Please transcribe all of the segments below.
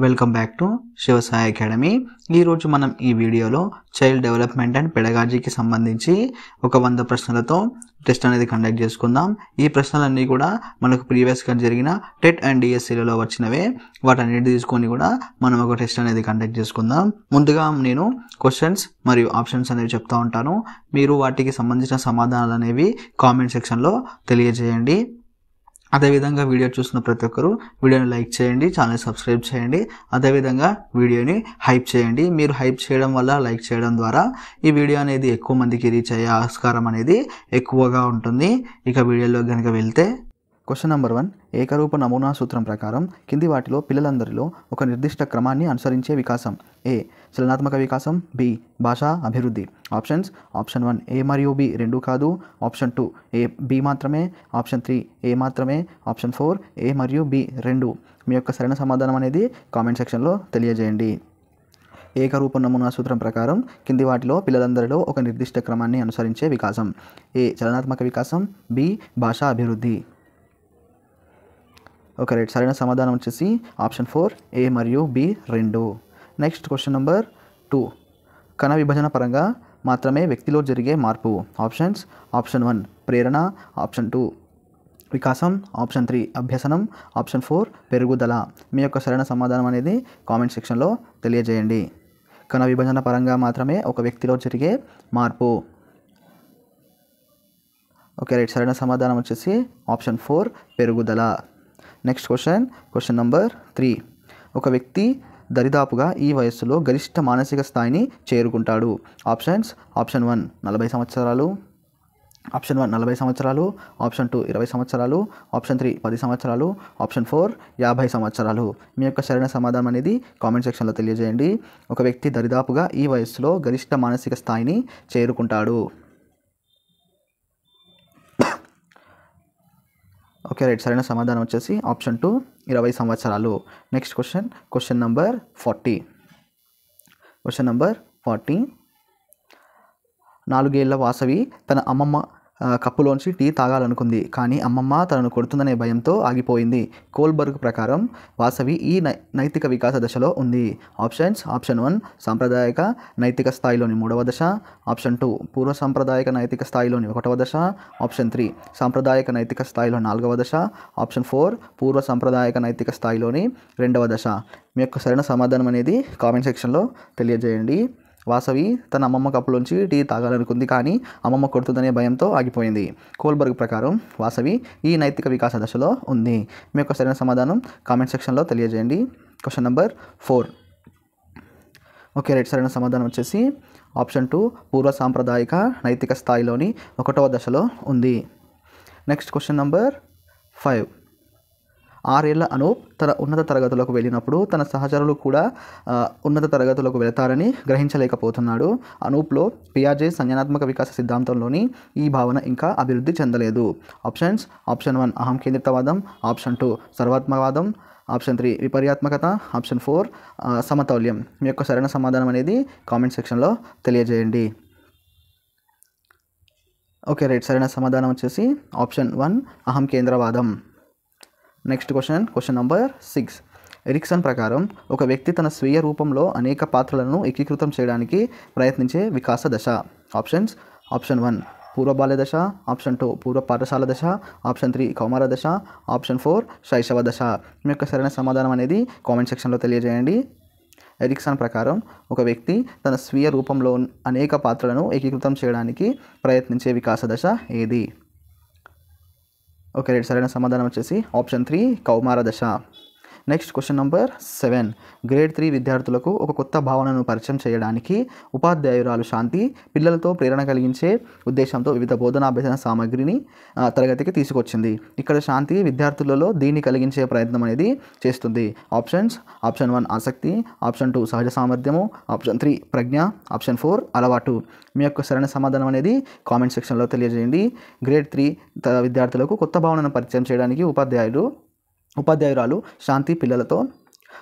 Welcome back to Shivasai academy. ఈరోజు మనం ఈ వీడియోలో చైల్డ్ డెవలప్మెంట్ అండ్ పెడగాజీకి సంబంధించి ఒక 100 ప్రశ్నలతో టెస్ట్ అనేది కండక్ట్ చేసుకుందాం. ఈ ప్రశ్నలన్నీ కూడా మనకు ప్రీవియస్గా జరిగిన టెట్ అండ్ డిఎస్సీలలో వచ్చినవే. వాటన్నిటి తీసుకొని కూడా మనం ఒక టెస్ట్ అనేది కండక్ట్ చేసుకుందాం. ముందుగా నేను క్వశ్చన్స్ మరియు ఆప్షన్స్ అనేవి చెప్తా ఉంటాను. మీరు వాటికి సంబంధించిన సమాధానాలు అనేవి కామెంట్ సెక్షన్లో తెలియజేయండి. అదేవిధంగా వీడియో చూసిన ప్రతి ఒక్కరు వీడియోని లైక్ చేయండి, ఛానల్ సబ్స్క్రైబ్ చేయండి. అదేవిధంగా వీడియోని హైప్ చేయండి. మీరు హైప్ చేయడం వల్ల, లైక్ చేయడం ద్వారా ఈ వీడియో అనేది ఎక్కువ మందికి రీచ్ అయ్యే ఆస్కారం అనేది ఎక్కువగా ఉంటుంది. ఇక వీడియోలో కనుక వెళ్తే క్వశ్చన్ నెంబర్ 1, ఏకరూప నమూనా సూత్రం ప్రకారం కింది వాటిలో పిల్లలందరిలో ఒక నిర్దిష్ట క్రమాన్ని అనుసరించే వికాసం: ఏ చలనాత్మక వికాసం, బి భాషా అభివృద్ధి. ఆప్షన్స్: ఆప్షన్ 1 ఏ మరియు బి రెండు కాదు, ఆప్షన్ 2 ఏ బి మాత్రమే, ఆప్షన్ 3 ఏ మాత్రమే, ఆప్షన్ 4 ఏ మరియు బి రెండు. మీ యొక్క సరైన సమాధానం అనేది కామెంట్ సెక్షన్లో తెలియజేయండి. ఏకరూప నమూనా సూత్రం ప్రకారం కింది వాటిలో పిల్లలందరిలో ఒక నిర్దిష్ట క్రమాన్ని అనుసరించే వికాసం: ఏ చలనాత్మక వికాసం, బి భాషా అభివృద్ధి. ఓకే రైట్, సరైన సమాధానం వచ్చేసి ఆప్షన్ 4 ఏ మరియు బి రెండు. నెక్స్ట్ క్వశ్చన్ నెంబర్ 2, కణ విభజన పరంగా మాత్రమే వ్యక్తిలో జరిగే మార్పు. ఆప్షన్స్: ఆప్షన్ 1 ప్రేరణ, ఆప్షన్ 2 వికాసం, ఆప్షన్ 3 అభ్యసనం, ఆప్షన్ 4 పెరుగుదల. మీ యొక్క సరైన సమాధానం అనేది కామెంట్ సెక్షన్లో తెలియజేయండి. కణ విభజన పరంగా మాత్రమే ఒక వ్యక్తిలో జరిగే మార్పు. ఓకే రైట్, సరైన సమాధానం వచ్చేసి ఆప్షన్ 4 పెరుగుదల. నెక్స్ట్ క్వశ్చన్ నెంబర్ 3, ఒక వ్యక్తి దరిదాపుగా ఈ వయస్సులో గరిష్ట మానసిక స్థాయిని చేరుకుంటాడు. ఆప్షన్స్: ఆప్షన్ 1 40 సంవత్సరాలు, ఆప్షన్ 1 40 సంవత్సరాలు, ఆప్షన్ 2 20 సంవత్సరాలు, ఆప్షన్ 3 10 సంవత్సరాలు, ఆప్షన్ 4 50 సంవత్సరాలు. మీ యొక్క సరైన సమాధానం అనేది కామెంట్ సెక్షన్లో తెలియజేయండి. ఒక వ్యక్తి దరిదాపుగా ఈ వయస్సులో గరిష్ట మానసిక స్థాయిని చేరుకుంటాడు. ఓకే రైట్, సరైన సమాధానం వచ్చేసి ఆప్షన్ 2 20 సంవత్సరాలు. Next question number 40. Question number 40, 4 ఏళ్ల వాసవి తన అమ్మమ్మ కప్పులోంచి టీ తాగాలనుకుంది, కానీ అమ్మమ్మ తనను కొడుతుందనే భయంతో ఆగిపోయింది. కోల్బర్గ్ ప్రకారం వాసవి ఈ నైతిక వికాస దశలో ఉంది. ఆప్షన్స్: ఆప్షన్ 1 సాంప్రదాయక నైతిక స్థాయిలోని 3వ దశ, ఆప్షన్ 2 పూర్వ సాంప్రదాయక నైతిక స్థాయిలోని 1వ దశ, ఆప్షన్ 3 సాంప్రదాయక నైతిక స్థాయిలో 4వ దశ, ఆప్షన్ 4 పూర్వ సాంప్రదాయక నైతిక స్థాయిలోని 2వ దశ. మీ యొక్క సరైన సమాధానం అనేది కామెంట్ సెక్షన్లో తెలియజేయండి. వాసవి తన అమ్మమ్మ కప్పులోంచి టీ తాగాలనుకుంది, కానీ అమ్మమ్మ కొడుతుందనే భయంతో ఆగిపోయింది. కోల్బర్గ్ ప్రకారం వాసవి ఈ నైతిక వికాస దశలో ఉంది. మీ యొక్క సరైన సమాధానం కామెంట్ సెక్షన్లో తెలియజేయండి. Question number 4. ఓకే రైట్, సరైన సమాధానం వచ్చేసి ఆప్షన్ 2 పూర్వ సాంప్రదాయక నైతిక స్థాయిలోని 1వ దశలో ఉంది. నెక్స్ట్ క్వశ్చన్ నెంబర్ 5, 6 ఏళ్ల అనూప్ తన ఉన్నత తరగతులకు వెళ్ళినప్పుడు తన సహచరులు కూడా ఉన్నత తరగతులకు వెళతారని గ్రహించలేకపోతున్నాడు. అనూప్లో పియాజే సంజ్ఞానాత్మక వికాస సిద్ధాంతంలోని ఈ భావన ఇంకా అభివృద్ధి చెందలేదు. ఆప్షన్స్: ఆప్షన్ 1 అహం కేంద్రితవాదం, ఆప్షన్ 2 సర్వాత్మకవాదం, ఆప్షన్ 3 విపర్యాత్మకత, ఆప్షన్ 4 సమతౌల్యం. మీ యొక్క సరైన సమాధానం అనేది కామెంట్ సెక్షన్లో తెలియజేయండి. ఓకే రైట్, సరైన సమాధానం వచ్చేసి ఆప్షన్ 1 అహం కేంద్రవాదం. నెక్స్ట్ క్వశ్చన్ నెంబర్ 6, ఎరిక్సన్ ప్రకారం ఒక వ్యక్తి తన స్వీయ రూపంలో అనేక పాత్రలను ఏకీకృతం చేయడానికి ప్రయత్నించే వికాస దశ. ఆప్షన్స్: ఆప్షన్ 1 పూర్వ బాల్య దశ, ఆప్షన్ 2 పూర్వ పాఠశాల దశ, ఆప్షన్ 3 కౌమార దశ, ఆప్షన్ 4 శైశవ దశ. మీ యొక్క సరైన సమాధానం అనేది కామెంట్ సెక్షన్లో తెలియజేయండి. ఎరిక్సన్ ప్రకారం ఒక వ్యక్తి తన స్వీయ రూపంలో అనేక పాత్రలను ఏకీకృతం చేయడానికి ప్రయత్నించే వికాస దశ ఏది? ఓకే రైట్, సరైన సమాధానం వచ్చేసి ఆప్షన్ 3 కౌమార దశ. నెక్స్ట్ క్వశ్చన్ నెంబర్ 7, గ్రేడ్ 3 విద్యార్థులకు ఒక కొత్త భావనను పరిచయం చేయడానికి ఉపాధ్యాయురాలు శాంతి పిల్లలతో ప్రేరణ కలిగించే ఉద్దేశంతో వివిధ బోధనాభ్యసన సామగ్రిని తరగతికి తీసుకొచ్చింది. ఇక్కడ శాంతి విద్యార్థులలో దీన్ని కలిగించే ప్రయత్నం అనేది చేస్తుంది. ఆప్షన్స్: ఆప్షన్ 1 ఆసక్తి, ఆప్షన్ 2 సహజ సామర్థ్యము, ఆప్షన్ 3 ప్రజ్ఞ, ఆప్షన్ 4 అలవాటు. మీ యొక్క సరైన సమాధానం అనేది కామెంట్ సెక్షన్లో తెలియజేయండి. గ్రేడ్ 3 విద్యార్థులకు కొత్త భావనను పరిచయం చేయడానికి ఉపాధ్యాయురాలు శాంతి పిల్లలతో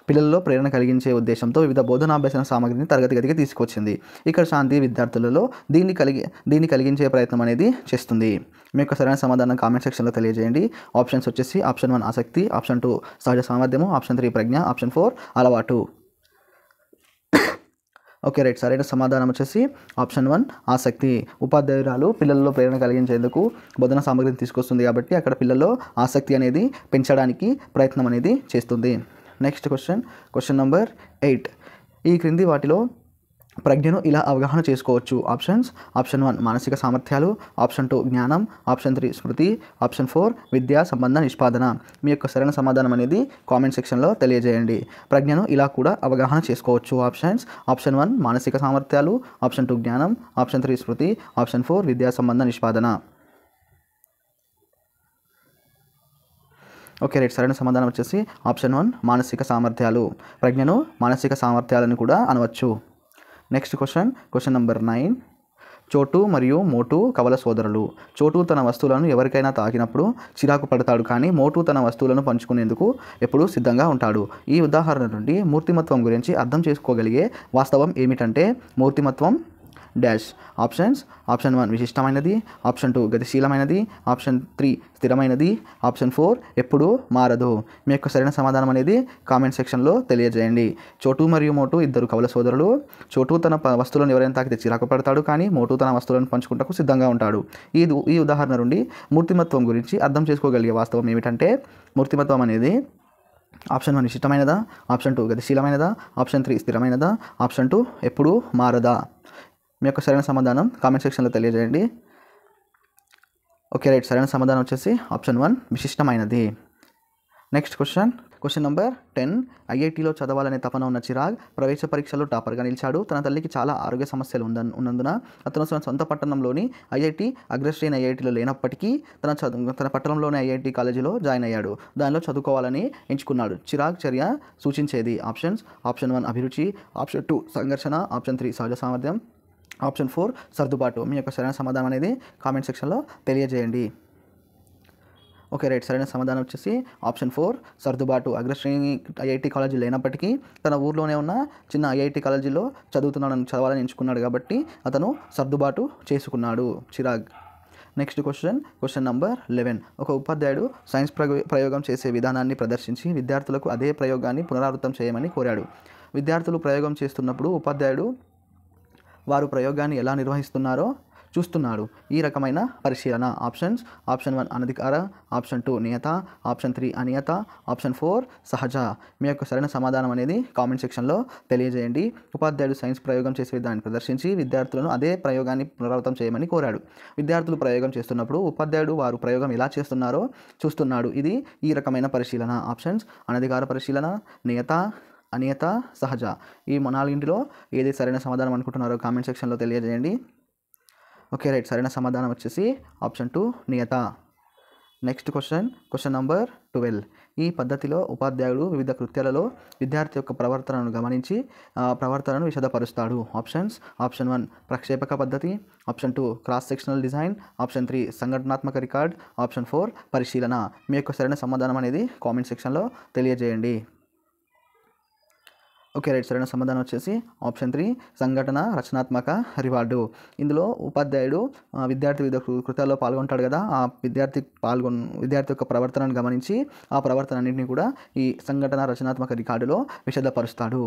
పిల్లల్లో ప్రేరణ కలిగించే ఉద్దేశంతో వివిధ బోధనాభ్యసన సామగ్రిని తరగతి గదికి తీసుకొచ్చింది. ఇక్కడ శాంతి విద్యార్థులలో దీన్ని కలిగించే ప్రయత్నం అనేది చేస్తుంది. మీ యొక్క సరైన సమాధానం కామెంట్ సెక్షన్లో తెలియజేయండి. ఆప్షన్స్ వచ్చేసి ఆప్షన్ 1 ఆసక్తి, ఆప్షన్ 2 సహజ సామర్థ్యము, ఆప్షన్ 3 ప్రజ్ఞ, ఆప్షన్ 4 అలవాటు. ఓకే రైట్, సరైన సమాధానం వచ్చేసి ఆప్షన్ 1 ఆసక్తి. ఉపాధ్యాయురాలు పిల్లల్లో ప్రేరణ కలిగించేందుకు బోధన సామగ్రిని తీసుకొస్తుంది కాబట్టి అక్కడ పిల్లల్లో ఆసక్తి అనేది పెంచడానికి ప్రయత్నం అనేది చేస్తుంది. Next question number 8. ఈ క్రింది వాటిలో ప్రజ్ఞను ఇలా అవగాహన చేసుకోవచ్చు. ఆప్షన్ 1 మానసిక సామర్థ్యాలు, ఆప్షన్ 2 జ్ఞానం, ఆప్షన్ 3 స్మృతి, ఆప్షన్ 4 విద్యా సంబంధ నిష్పాదన. మీ యొక్క సరైన సమాధానం అనేది కామెంట్ సెక్షన్లో తెలియజేయండి. ప్రజ్ఞను ఇలా కూడా అవగాహన చేసుకోవచ్చు. ఆప్షన్ 1 మానసిక సామర్థ్యాలు, ఆప్షన్ 2 జ్ఞానం, ఆప్షన్ 3 స్మృతి, ఆప్షన్ 4 విద్యా సంబంధ నిష్పాదన. ఓకే రైట్, సరైన సమాధానం వచ్చేసి ఆప్షన్ 1 మానసిక సామర్థ్యాలు. ప్రజ్ఞను మానసిక సామర్థ్యాలను కూడా అనవచ్చు. Next question number 9. చోటు మరియు మోటు కవల సోదరులు. చోటు తన వస్తువులను ఎవరికైనా తాకినప్పుడు చిరాకు పడతాడు, కానీ మోటు తన వస్తువులను పంచుకునేందుకు ఎప్పుడూ సిద్ధంగా ఉంటాడు. ఈ ఉదాహరణ నుండి మూర్తిమత్వం గురించి అర్థం చేసుకోగలిగే వాస్తవం ఏమిటంటే మూర్తిమత్వం డాష్. ఆప్షన్ 1 విశిష్టమైనది, ఆప్షన్ 2 గతిశీలమైనది, ఆప్షన్ 3 స్థిరమైనది, ఆప్షన్ 4 ఎప్పుడూ మారదు. మీ యొక్క సరైన సమాధానం అనేది కామెంట్ సెక్షన్లో తెలియజేయండి. చోటు మరియు మోటు ఇద్దరు కవల సోదరులు. చోటు తన వస్తువులను ఎవరైనా తాకితే చిరాకు పడతాడు, కానీ మోటు తన వస్తువులను పంచుకుంటకు సిద్ధంగా ఉంటాడు. ఈ ఉదాహరణ నుండి మూర్తిమత్వం గురించి అర్థం చేసుకోగలిగే వాస్తవం ఏమిటంటే మూర్తిమత్వం అనేది ఆప్షన్ 1 విశిష్టమైనదా, ఆప్షన్ 2 గతిశీలమైనదా, ఆప్షన్ 3 స్థిరమైనదా, ఆప్షన్ 2 ఎప్పుడూ మారదా. మీ యొక్క సరైన సమాధానం కామెంట్ సెక్షన్లో తెలియజేయండి. ఓకే రైట్, సరైన సమాధానం వచ్చేసి ఆప్షన్ 1 విశిష్టమైనది. Next question number 10. ఐఐటీలో చదవాలనే తపన ఉన్న చిరాగ్ ప్రవేశ పరీక్షలో టాపర్గా నిలిచాడు. తన తల్లికి చాలా ఆరోగ్య సమస్యలు ఉన్నందున అతను సొంత పట్టణంలోని ఐఐటి అగ్రశ్రేణి ఐఐటీలో లేనప్పటికీ తన పట్టణంలోని ఐఐటి కాలేజీలో జాయిన్ అయ్యాడు. దానిలో చదువుకోవాలని ఎంచుకున్నాడు. చిరాగ్ చర్య సూచించేది. ఆప్షన్ 1 అభిరుచి, ఆప్షన్ 2 సంఘర్షణ, ఆప్షన్ 3 సహజ సామర్థ్యం, ఆప్షన్ 4 సర్దుబాటు. మీ యొక్క సరైన సమాధానం అనేది కామెంట్ సెక్షన్లో తెలియజేయండి. ఓకే రైట్, సరైన సమాధానం వచ్చేసి ఆప్షన్ 4 సర్దుబాటు. అగ్రశ్రేణి ఐఐటి కాలేజీ లేనప్పటికీ తన ఊర్లోనే ఉన్న చిన్న ఐఐటి కాలేజీలో చదవాలని ఎంచుకున్నాడు కాబట్టి అతను సర్దుబాటు చేసుకున్నాడు చిరాగ్. Next question number 11. ఒక ఉపాధ్యాయుడు సైన్స్ ప్రయోగం చేసే విధానాన్ని ప్రదర్శించి విద్యార్థులకు అదే ప్రయోగాన్ని పునరావృతం చేయమని కోరాడు. విద్యార్థులు ప్రయోగం చేస్తున్నప్పుడు ఉపాధ్యాయుడు వారు ప్రయోగాన్ని ఎలా నిర్వహిస్తున్నారో చూస్తున్నాడు. ఈ రకమైన పరిశీలన. ఆప్షన్ 1 అనధికార, ఆప్షన్ 2 నియత, ఆప్షన్ 3 అనియత, ఆప్షన్ 4 సహజ. మీ యొక్క సరైన సమాధానం అనేది కామెంట్ సెక్షన్లో తెలియజేయండి. ఉపాధ్యాయుడు సైన్స్ ప్రయోగం చేసే విధానాన్ని ప్రదర్శించి విద్యార్థులను అదే ప్రయోగాన్ని పునరావృతం చేయమని కోరాడు. విద్యార్థులు ప్రయోగం చేస్తున్నప్పుడు ఉపాధ్యాయుడు వారు ప్రయోగం ఎలా చేస్తున్నారో చూస్తున్నాడు. ఇది ఈ రకమైన పరిశీలన. ఆప్షన్స్ అనధికార పరిశీలన, నియత, అనియత, సహజ. ఈ నాలుగింటిలో ఏది సరైన సమాధానం అనుకుంటున్నారో కామెంట్ సెక్షన్లో తెలియజేయండి. ఓకే రైట్, సరైన సమాధానం వచ్చేసి ఆప్షన్ 2 నియత. Next question number 12. ఈ పద్ధతిలో ఉపాధ్యాయుడు వివిధ కృత్యాలలో విద్యార్థి యొక్క ప్రవర్తనను గమనించి ప్రవర్తనను విశదపరుస్తాడు. ఆప్షన్ 1 ప్రక్షేపక పద్ధతి, option 2 cross sectional design, option 3 సంఘటనాత్మక రికార్డ్, ఆప్షన్ 4 పరిశీలన. మీ యొక్క సరైన సమాధానం అనేది కామెంట్ సెక్షన్లో తెలియజేయండి. ఓకే రైట్, సరైన సమాధానం వచ్చేసి ఆప్షన్ 3 సంఘటన రచనాత్మక రివార్డు. ఇందులో ఉపాధ్యాయుడు విద్యార్థి వివిధ కృత్యాల్లో పాల్గొంటాడు కదా, ఆ విద్యార్థి యొక్క ప్రవర్తనను గమనించి ఆ ప్రవర్తన అన్నింటినీ కూడా ఈ సంఘటన రచనాత్మక రికార్డులో విశదపరుస్తాడు.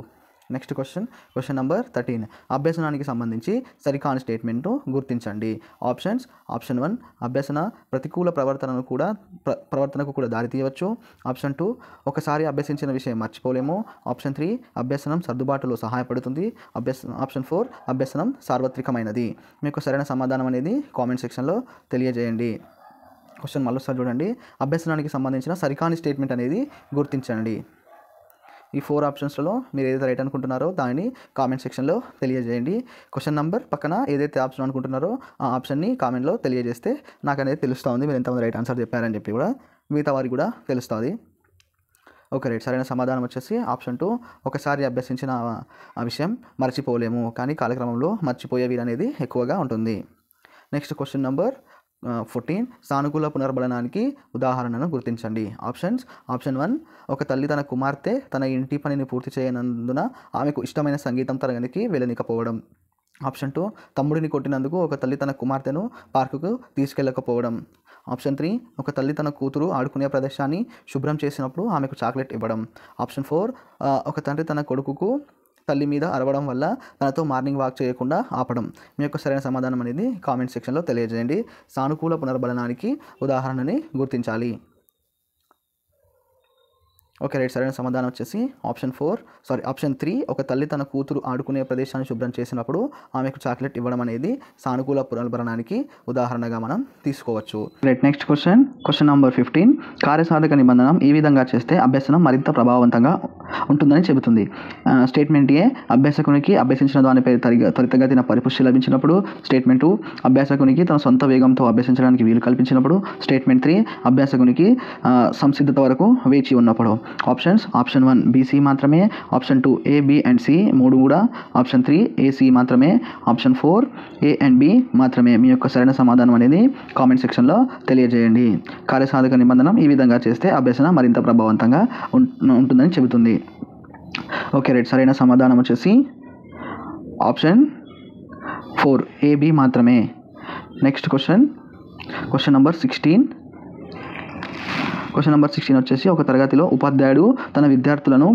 Next question number 13. అభ్యసనానికి సంబంధించి సరికాని స్టేట్మెంట్ను గుర్తించండి. ఆప్షన్ 1 అభ్యసన ప్రతికూల ప్రవర్తనకు కూడా దారితీయవచ్చు. ఆప్షన్ 2 ఒకసారి అభ్యసించిన విషయం మర్చిపోలేము. ఆప్షన్ 3 అభ్యసనం సర్దుబాటులో సహాయపడుతుంది. ఆప్షన్ 4 అభ్యసనం సార్వత్రికమైనది. మీకు సరైన సమాధానం అనేది కామెంట్ సెక్షన్లో తెలియజేయండి. క్వశ్చన్ మళ్ళొకసారి చూడండి. అభ్యసనానికి సంబంధించిన సరికాని స్టేట్మెంట్ అనేది గుర్తించండి. ఈ 4 ఆప్షన్స్లలో మీరు ఏదైతే రైట్ అనుకుంటున్నారో దానిని కామెంట్ సెక్షన్లో తెలియజేయండి. క్వశ్చన్ నెంబర్ పక్కన ఏదైతే ఆప్షన్ అనుకుంటున్నారో ఆ ఆప్షన్ని కామెంట్లో తెలియజేస్తే నాకు అనేది తెలుస్తుంది మీరు ఎంతమంది రైట్ ఆన్సర్ చెప్పారని చెప్పి కూడా మిగతా వారికి కూడా తెలుస్తుంది. ఓకే రైట్, సరైన సమాధానం వచ్చేసి ఆప్షన్ 2 ఒకసారి అభ్యసించిన ఆ విషయం మర్చిపోలేము, కానీ కాలక్రమంలో మర్చిపోయే వీలు అనేది ఎక్కువగా ఉంటుంది. నెక్స్ట్ క్వశ్చన్ నెంబర్ 14 సానుకూల పునర్బలనానికి ఉదాహరణను గుర్తించండి. ఆప్షన్ 1 ఒక తల్లి తన కుమార్తె తన ఇంటి పనిని పూర్తి చేయనందున ఆమెకు ఇష్టమైన సంగీతం తరగతికి వెళ్ళనికపోవడం. ఆప్షన్ 2 తమ్ముడిని కొట్టినందుకు ఒక తల్లి తన కుమార్తెను పార్కుకు తీసుకెళ్ళకపోవడం. ఆప్షన్ 3 ఒక తల్లి తన కూతురు ఆడుకునే ప్రదేశాన్ని శుభ్రం చేసినప్పుడు ఆమెకు చాక్లెట్ ఇవ్వడం. ఆప్షన్ 4 ఒక తండ్రి తన కొడుకుకు తల్లి మీద అరవడం వల్ల తనతో మార్నింగ్ వాక్ చేయకుండా ఆపడం. మీ యొక్క సరైన సమాధానం అనేది కామెంట్ సెక్షన్లో తెలియజేయండి. సానుకూల పునర్బలనానికి ఉదాహరణని గుర్తించాలి. ఓకే రైట్, సరైన సమాధానం వచ్చేసి ఆప్షన్ 3 ఒక తల్లి తన కూతురు ఆడుకునే ప్రదేశాన్ని శుభ్రం చేసినప్పుడు ఆమెకు చాక్లెట్ ఇవ్వడం అనేది సానుకూల పునర్బలనానికి ఉదాహరణగా మనం తీసుకోవచ్చు. Right, next question number 15. కార్యసాధక నిబంధన ఈ విధంగా చేస్తే అభ్యసనం మరింత ప్రభావవంతంగా ఉంటుందని చెబుతుంది. స్టేట్మెంట్ ఏ అభ్యాసకునికి అభ్యసించిన దానిపై త్వరితగతిన పరిపుష్టి లభించినప్పుడు. స్టేట్మెంట్ 2 అభ్యాసకునికి తన సొంత వేగంతో అభ్యసించడానికి వీలు కల్పించినప్పుడు. స్టేట్మెంట్ 3 అభ్యాసకునికి సంసిద్ధత వరకు వేచి ఉన్నప్పుడు. ఆప్షన్ 1 BC మాత్రమే. Option 2 A, B and C 3 కూడా. ఆప్షన్ 3 AC మాత్రమే. ఆప్షన్ 4 A and B మాత్రమే. మీ యొక్క సరైన సమాధానం అనేది కామెంట్ సెక్షన్లో తెలియజేయండి. కార్యసాధక నిబంధన ఈ విధంగా చేస్తే అభ్యసన మరింత ప్రభావవంతంగా ఉంటుందని చెబుతుంది. ఓకే రైట్, సరైన సమాధానం వచ్చేసి ఆప్షన్ 4 AB మాత్రమే. Next question number 16. Question number 16 వచ్చేసి ఒక తరగతిలో ఉపాధ్యాయుడు తన విద్యార్థులను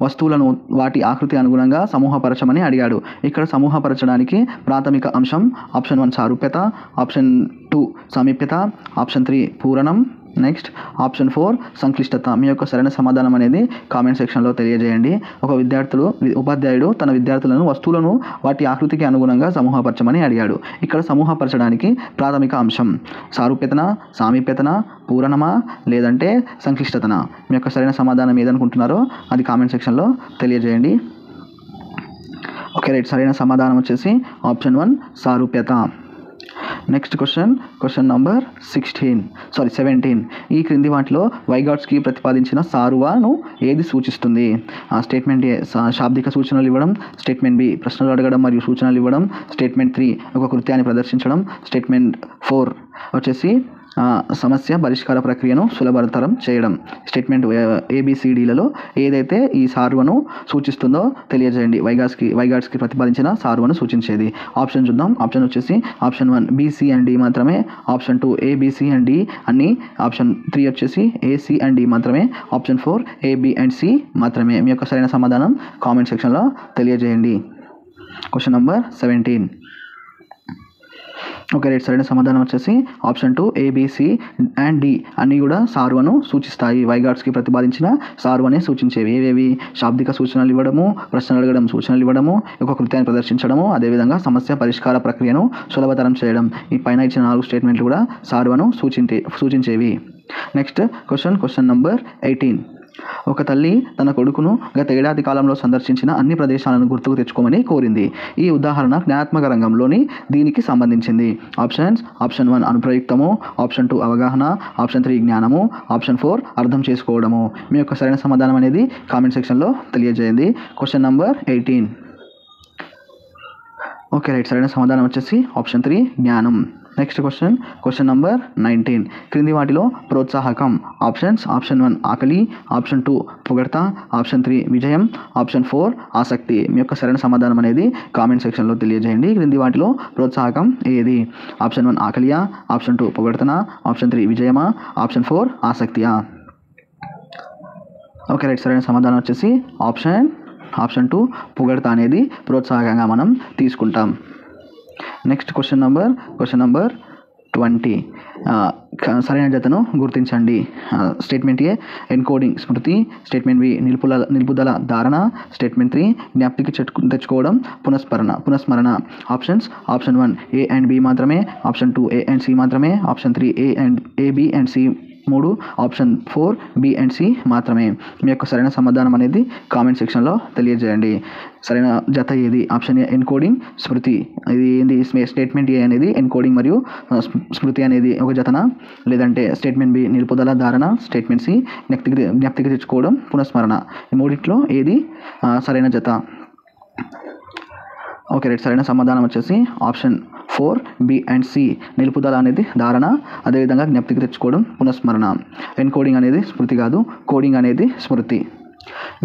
వస్తువులను వాటి ఆకృతి అనుగుణంగా సమూహపరచమని అడిగాడు. ఇక్కడ సమూహపరచడానికి ప్రాథమిక అంశం ఆప్షన్ 1 సారూప్యత, ఆప్షన్ 2 సామీప్యత, ఆప్షన్ 3 పూరణం, నెక్స్ట్ ఆప్షన్ 4 సంక్లిష్టత. మీ యొక్క సరైన సమాధానం అనేది కామెంట్ సెక్షన్లో తెలియజేయండి. ఉపాధ్యాయుడు తన విద్యార్థులను వస్తువులను వాటి ఆకృతికి అనుగుణంగా సమూహపరచమని అడిగాడు. ఇక్కడ సమూహపరచడానికి ప్రాథమిక అంశం సారూప్యతన, సామీప్యతన, పూరణమా లేదంటే సంక్లిష్టతన. మీ యొక్క సరైన సమాధానం ఏదనుకుంటున్నారో అది కామెంట్ సెక్షన్లో తెలియజేయండి. ఓకే రైట్, సరైన సమాధానం వచ్చేసి ఆప్షన్ 1 సారూప్యత. Next question number 17. ఈ క్రింది వాటిలో వైగాట్స్కి ప్రతిపాదించిన సారువాను ఏది సూచిస్తుంది? స్టేట్మెంట్ ఏ శాబ్దిక సూచనలు ఇవ్వడం. స్టేట్మెంట్ బి ప్రశ్నలు అడగడం మరియు సూచనలు ఇవ్వడం. స్టేట్మెంట్ 3 ఒక కృత్యాన్ని ప్రదర్శించడం. స్టేట్మెంట్ 4 వచ్చేసి సమస్య పరిష్కార ప్రక్రియను సులభతరం చేయడం. స్టేట్మెంట్ ABCDలలో ఏదైతే ఈ సార్వను సూచిస్తుందో తెలియజేయండి. వైగాట్స్కి ప్రతిపాదించిన సార్వను సూచించేది. ఆప్షన్ చూద్దాం. ఆప్షన్ వచ్చేసి ఆప్షన్ 1 BC and D మాత్రమే. ఆప్షన్ 2 ABC and D అన్ని. ఆప్షన్ 3 వచ్చేసి AC and D మాత్రమే. ఆప్షన్ 4 AB and C మాత్రమే. మీ యొక్క సరైన సమాధానం కామెంట్ సెక్షన్లో తెలియజేయండి. Question number 17. ఓకే రైట్, సరైన సమాధానం వచ్చేసి ఆప్షన్ 2 ABC and D అన్నీ కూడా సార్వను సూచిస్తాయి. వైగాట్స్కి ప్రతిపాదించిన సార్వనే సూచించేవి. ఏవేవి? శాబ్దిక సూచనలు ఇవ్వడము, ప్రశ్నలు అడగడం, సూచనలు ఇవ్వడము, ఒక కృత్యాన్ని ప్రదర్శించడము, అదేవిధంగా సమస్య పరిష్కార ప్రక్రియను సులభతరం చేయడం. ఈ పైన ఇచ్చిన 4 స్టేట్మెంట్లు కూడా సార్వను సూచించేవి. Next question number 18. ఒక తల్లి తన కొడుకును గత ఏడాది కాలంలో సందర్శించిన అన్ని ప్రదేశాలను గుర్తుకు తెచ్చుకోమని కోరింది. ఈ ఉదాహరణ జ్ఞానాత్మక రంగంలోని దీనికి సంబంధించింది. ఆప్షన్ 1 అనుప్రయుక్తము, ఆప్షన్ 2 అవగాహన, ఆప్షన్ 3 జ్ఞానము, ఆప్షన్ 4 అర్థం చేసుకోవడము. మీ యొక్క సరైన సమాధానం అనేది కామెంట్ సెక్షన్లో తెలియజేయండి. Question number 18. ఓకే రైట్, సరైన సమాధానం వచ్చేసి ఆప్షన్ 3 జ్ఞానం. Next question number 19. క్రింది వాటిలో ప్రోత్సాహకం. ఆప్షన్ 1 ఆకలి, ఆప్షన్ 2 పొగడ్త, ఆప్షన్ 3 విజయం, ఆప్షన్ 4 ఆసక్తి. మీ యొక్క సరైన సమాధానం అనేది కామెంట్ సెక్షన్లో తెలియజేయండి. క్రింది వాటిలో ప్రోత్సాహకం ఏది? ఆప్షన్ 1 ఆకలియా, ఆప్షన్ 2 పొగడ్తనా, ఆప్షన్ 3 విజయమా, ఆప్షన్ 4 ఆసక్తియా. ఓకే రైట్, సరైన సమాధానం వచ్చేసి ఆప్షన్ 2 పొగడ్త అనేది ప్రోత్సాహకంగా మనం తీసుకుంటాం. Next question number 20. సరైన జతను గుర్తించండి. స్టేట్మెంట్ ఏ ఎన్కోడింగ్ స్మృతి. స్టేట్మెంట్ బి నిలుపుదల ధారణ. స్టేట్మెంట్ 3 జ్ఞప్తికి తెచ్చుకోవడం పునఃస్మరణ. ఆప్షన్ 1 A and B మాత్రమే. ఆప్షన్ 2 A and C మాత్రమే. Option 3 A, B and C 3. Option 4 B and C మాత్రమే. మీ యొక్క సరైన సమాధానం అనేది కామెంట్ సెక్షన్లో తెలియజేయండి. సరైన జత ఏది? ఆప్షన్ ఏ ఎన్కోడింగ్ స్మృతి. ఇది ఏంది? స్టేట్మెంట్ ఏ అనేది ఎన్కోడింగ్ మరియు స్మృతి అనేది ఒక జతన, లేదంటే స్టేట్మెంట్ బి నిలుపుదల ధారణ, స్టేట్మెంట్ సి జ్ఞప్తికి తెచ్చుకోవడం పునఃస్మరణ. ఈ మూడిట్లో ఏది సరైన జత? ఓకే రైట్, సరైన సమాధానం వచ్చేసి ఆప్షన్ 4 బి అండ్ సి నిలుపుదల అనేది ధారణ, అదేవిధంగా జ్ఞప్తికి తెచ్చుకోవడం పునఃస్మరణ. ఎన్కోడింగ్ అనేది స్మృతి కాదు, కోడింగ్ అనేది స్మృతి.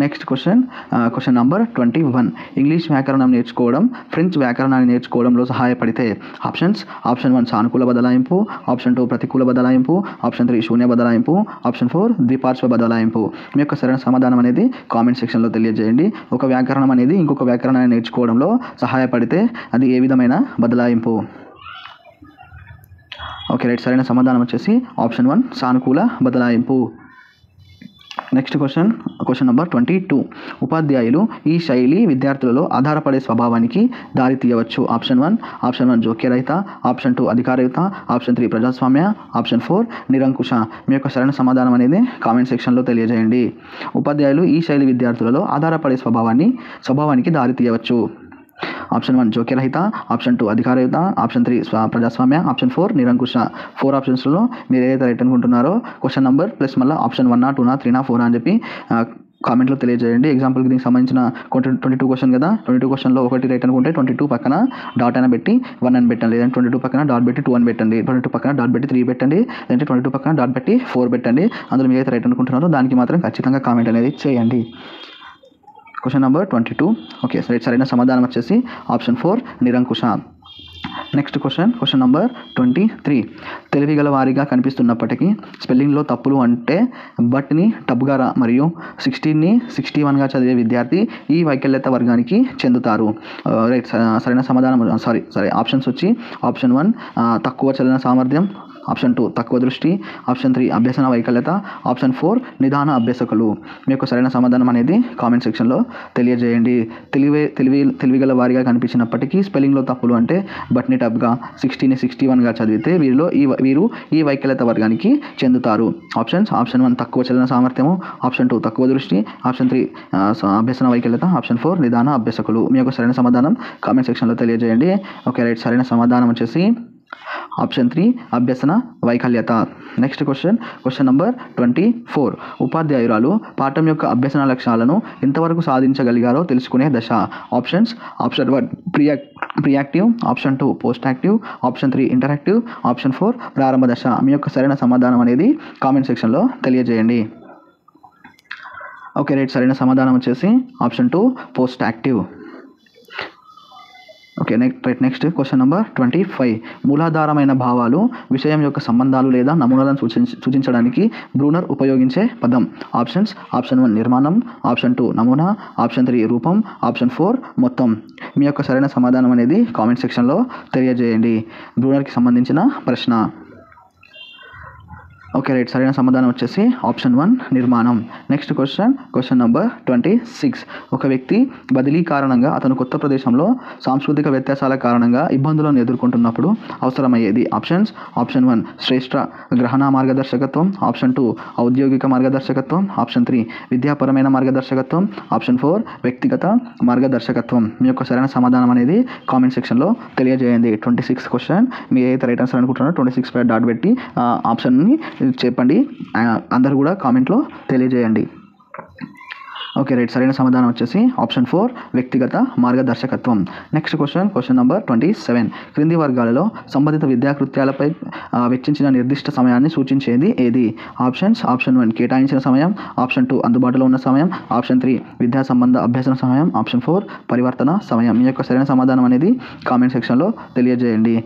Next question number 21. ఇంగ్లీష్ వ్యాకరణం నేర్చుకోవడం ఫ్రెంచ్ వ్యాకరణాన్ని నేర్చుకోవడంలో సహాయపడితే ఆప్షన్ 1 సానుకూల బదలాయింపు, ఆప్షన్ 2 ప్రతికూల బదలాయింపు, ఆప్షన్ 3 శూన్య బదలాయింపు, ఆప్షన్ 4 ద్విపార్శ్వ బదలాయింపు. మీ యొక్క సరైన సమాధానం అనేది కామెంట్ సెక్షన్లో తెలియజేయండి. ఒక వ్యాకరణం అనేది ఇంకొక వ్యాకరణాన్ని నేర్చుకోవడంలో సహాయపడితే అది ఏ విధమైన బదలాయింపు? ఓకే రైట్, సరైన సమాధానం వచ్చేసి ఆప్షన్ 1 సానుకూల బదలాయింపు. Next question number 22. ఉపాధ్యాయులు ఈ శైలి విద్యార్థులలో ఆధారపడే స్వభావానికి దారి తీయవచ్చు. ఆప్షన్ 1 జోక్యరహిత, ఆప్షన్ 2 అధికారయుత, ఆప్షన్ 3 ప్రజాస్వామ్య, ఆప్షన్ 4 నిరంకుశ. మీ యొక్క సరైన సమాధానం అనేది కామెంట్ సెక్షన్లో తెలియజేయండి. ఉపాధ్యాయులు ఈ శైలి విద్యార్థులలో ఆధారపడే స్వభావానికి దారి తీయవచ్చు. ఆప్షన్ 1 జోక్యరహిత, ఆప్షన్ 2 అధికారయుత, ఆప్షన్ 3 ప్రజాస్వామ్య, ఆప్షన్ 4 నిరంకుశ. 4 ఆప్షన్స్లో మీరు ఏదైతే రైట్ అనుకుంటున్నారో క్వశ్చన్ నెంబర్ ప్లస్ మళ్ళీ ఆప్షన్ 1, 2, 3, 4 అని చెప్పి కామెంట్లో తెలియజేయండి. ఎగ్జాంపుల్కి దీనికి సంబంధించిన 22 క్వశ్చన్ కదా, 22 క్వశ్చన్లో ఒకటి రైట్ అనుకుంటే 22 పక్కన డాట్ అయినా పెట్టి 1 అని పెట్టండి, లేదంటే 22 పక్కన డాట్ పెట్టి 2 అని పెట్టండి, 22 పక్కన డాట్ పెట్టి 3 పెట్టండి, లేదంటే 22 పక్కన డాట్ పెట్టి 4 పెట్టండి. అందులో మీరు ఏదైతే రైట్ అనుకుంటున్నారో దానికి మాత్రం ఖచ్చితంగా కామెంట్ అనేది చేయండి. Question number 22. ఓకే సరైన సమాధానం వచ్చేసి ఆప్షన్ 4 నిరంకుశ. Next question number 23. తెలివిగల వారిగా కనిపిస్తున్నప్పటికీ స్పెల్లింగ్లో తప్పులు అంటే బట్ని టబ్గా మరియు 16ని 61గా చదివే విద్యార్థి ఈ వైకల్యత వర్గానికి చెందుతారు. రైట్, సరైన సమాధానం ఆప్షన్స్ వచ్చి ఆప్షన్ 1 తక్కువ చలన సామర్థ్యం, ఆప్షన్ 2 తక్కువ దృష్టి, ఆప్షన్ 3 అభ్యసన వైకల్యత, ఆప్షన్ 4 నిదాన అభ్యసకులు. మీ యొక్క సరైన సమాధానం అనేది కామెంట్ సెక్షన్లో తెలియజేయండి. తెలివిగల వారిగా కనిపించినప్పటికీ స్పెల్లింగ్లో తప్పులు అంటే బట్ని టబ్గా 16ని 61గా చదివితే వీరు ఈ వైకల్యత వర్గానికి చెందుతారు. ఆప్షన్ 1 తక్కువ చలన సామర్థ్యము, ఆప్షన్ 2 తక్కువ దృష్టి, ఆప్షన్ 3 అభ్యసన వైకల్యత, ఆప్షన్ 4 నిదాన అభ్యసకులు. మీ యొక్క సరైన సమాధానం కామెంట్ సెక్షన్లో తెలియజేయండి. ఓకే రైట్, సరైన సమాధానం వచ్చేసి ఆప్షన్ 3 అభ్యసన వైకల్యత. Next question number 24. ఉపాధ్యాయురాలు పాఠం యొక్క అభ్యసన లక్ష్యాలను ఎంతవరకు సాధించగలిగారో తెలుసుకునే దశ. Option 1 preactive, option 2 post active, option 3 interactive, option 4 ప్రారంభ దశ. మీ యొక్క సరైన సమాధానం అనేది కామెంట్ సెక్షన్లో తెలియజేయండి. ఓకే రైట్, సరైన సమాధానం వచ్చేసి option 2 post active. Okay next question number 25. మూలాధారమైన భావాలు విషయం యొక్క సంబంధాలు లేదా నమూనాలను సూచించడానికి బ్రూనర్ ఉపయోగించే పదం. ఆప్షన్ 1 నిర్మాణం, ఆప్షన్ 2 నమూనా, ఆప్షన్ 3 రూపం, ఆప్షన్ 4 మొత్తం. మీ యొక్క సరైన సమాధానం అనేది కామెంట్ సెక్షన్లో తెలియజేయండి. బ్రూనర్కి సంబంధించిన ప్రశ్న. ఓకే రైట్, సరైన సమాధానం వచ్చేసి ఆప్షన్ 1 నిర్మాణం. Next question number 26. ఒక వ్యక్తి బదిలీ కారణంగా అతను కొత్త ప్రదేశంలో సాంస్కృతిక వ్యత్యాసాల కారణంగా ఇబ్బందులను ఎదుర్కొంటున్నప్పుడు అవసరమయ్యేది. ఆప్షన్ 1 శ్రేష్ఠ గ్రహణ మార్గదర్శకత్వం, ఆప్షన్ 2 ఔద్యోగిక మార్గదర్శకత్వం, ఆప్షన్ 3 విద్యాపరమైన మార్గదర్శకత్వం, ఆప్షన్ 4 వ్యక్తిగత మార్గదర్శకత్వం. మీ యొక్క సరైన సమాధానం అనేది కామెంట్ సెక్షన్లో తెలియజేయండి. 26 క్వశ్చన్ మీరు ఏదైతే రైట్ ఆన్సర్ అనుకుంటున్నారో 26 పై డాట్ పెట్టి ఆప్షన్ని చెప్పండి. అందరూ కూడా కామెంట్లో తెలియజేయండి. ఓకే రైట్, సరైన సమాధానం వచ్చేసి ఆప్షన్ 4 వ్యక్తిగత మార్గదర్శకత్వం. Next question number 27. క్రింది వర్గాలలో సంబంధిత విద్యాకృత్యాలపై వెచ్చించిన నిర్దిష్ట సమయాన్ని సూచించేది ఏది? ఆప్షన్ 1 కేటాయించిన సమయం, ఆప్షన్ 2 అందుబాటులో ఉన్న సమయం, ఆప్షన్ 3 విద్యా సంబంధ అభ్యసన సమయం, ఆప్షన్ 4 పరివర్తన సమయం. మీ యొక్క సరైన సమాధానం అనేది కామెంట్ సెక్షన్లో తెలియజేయండి.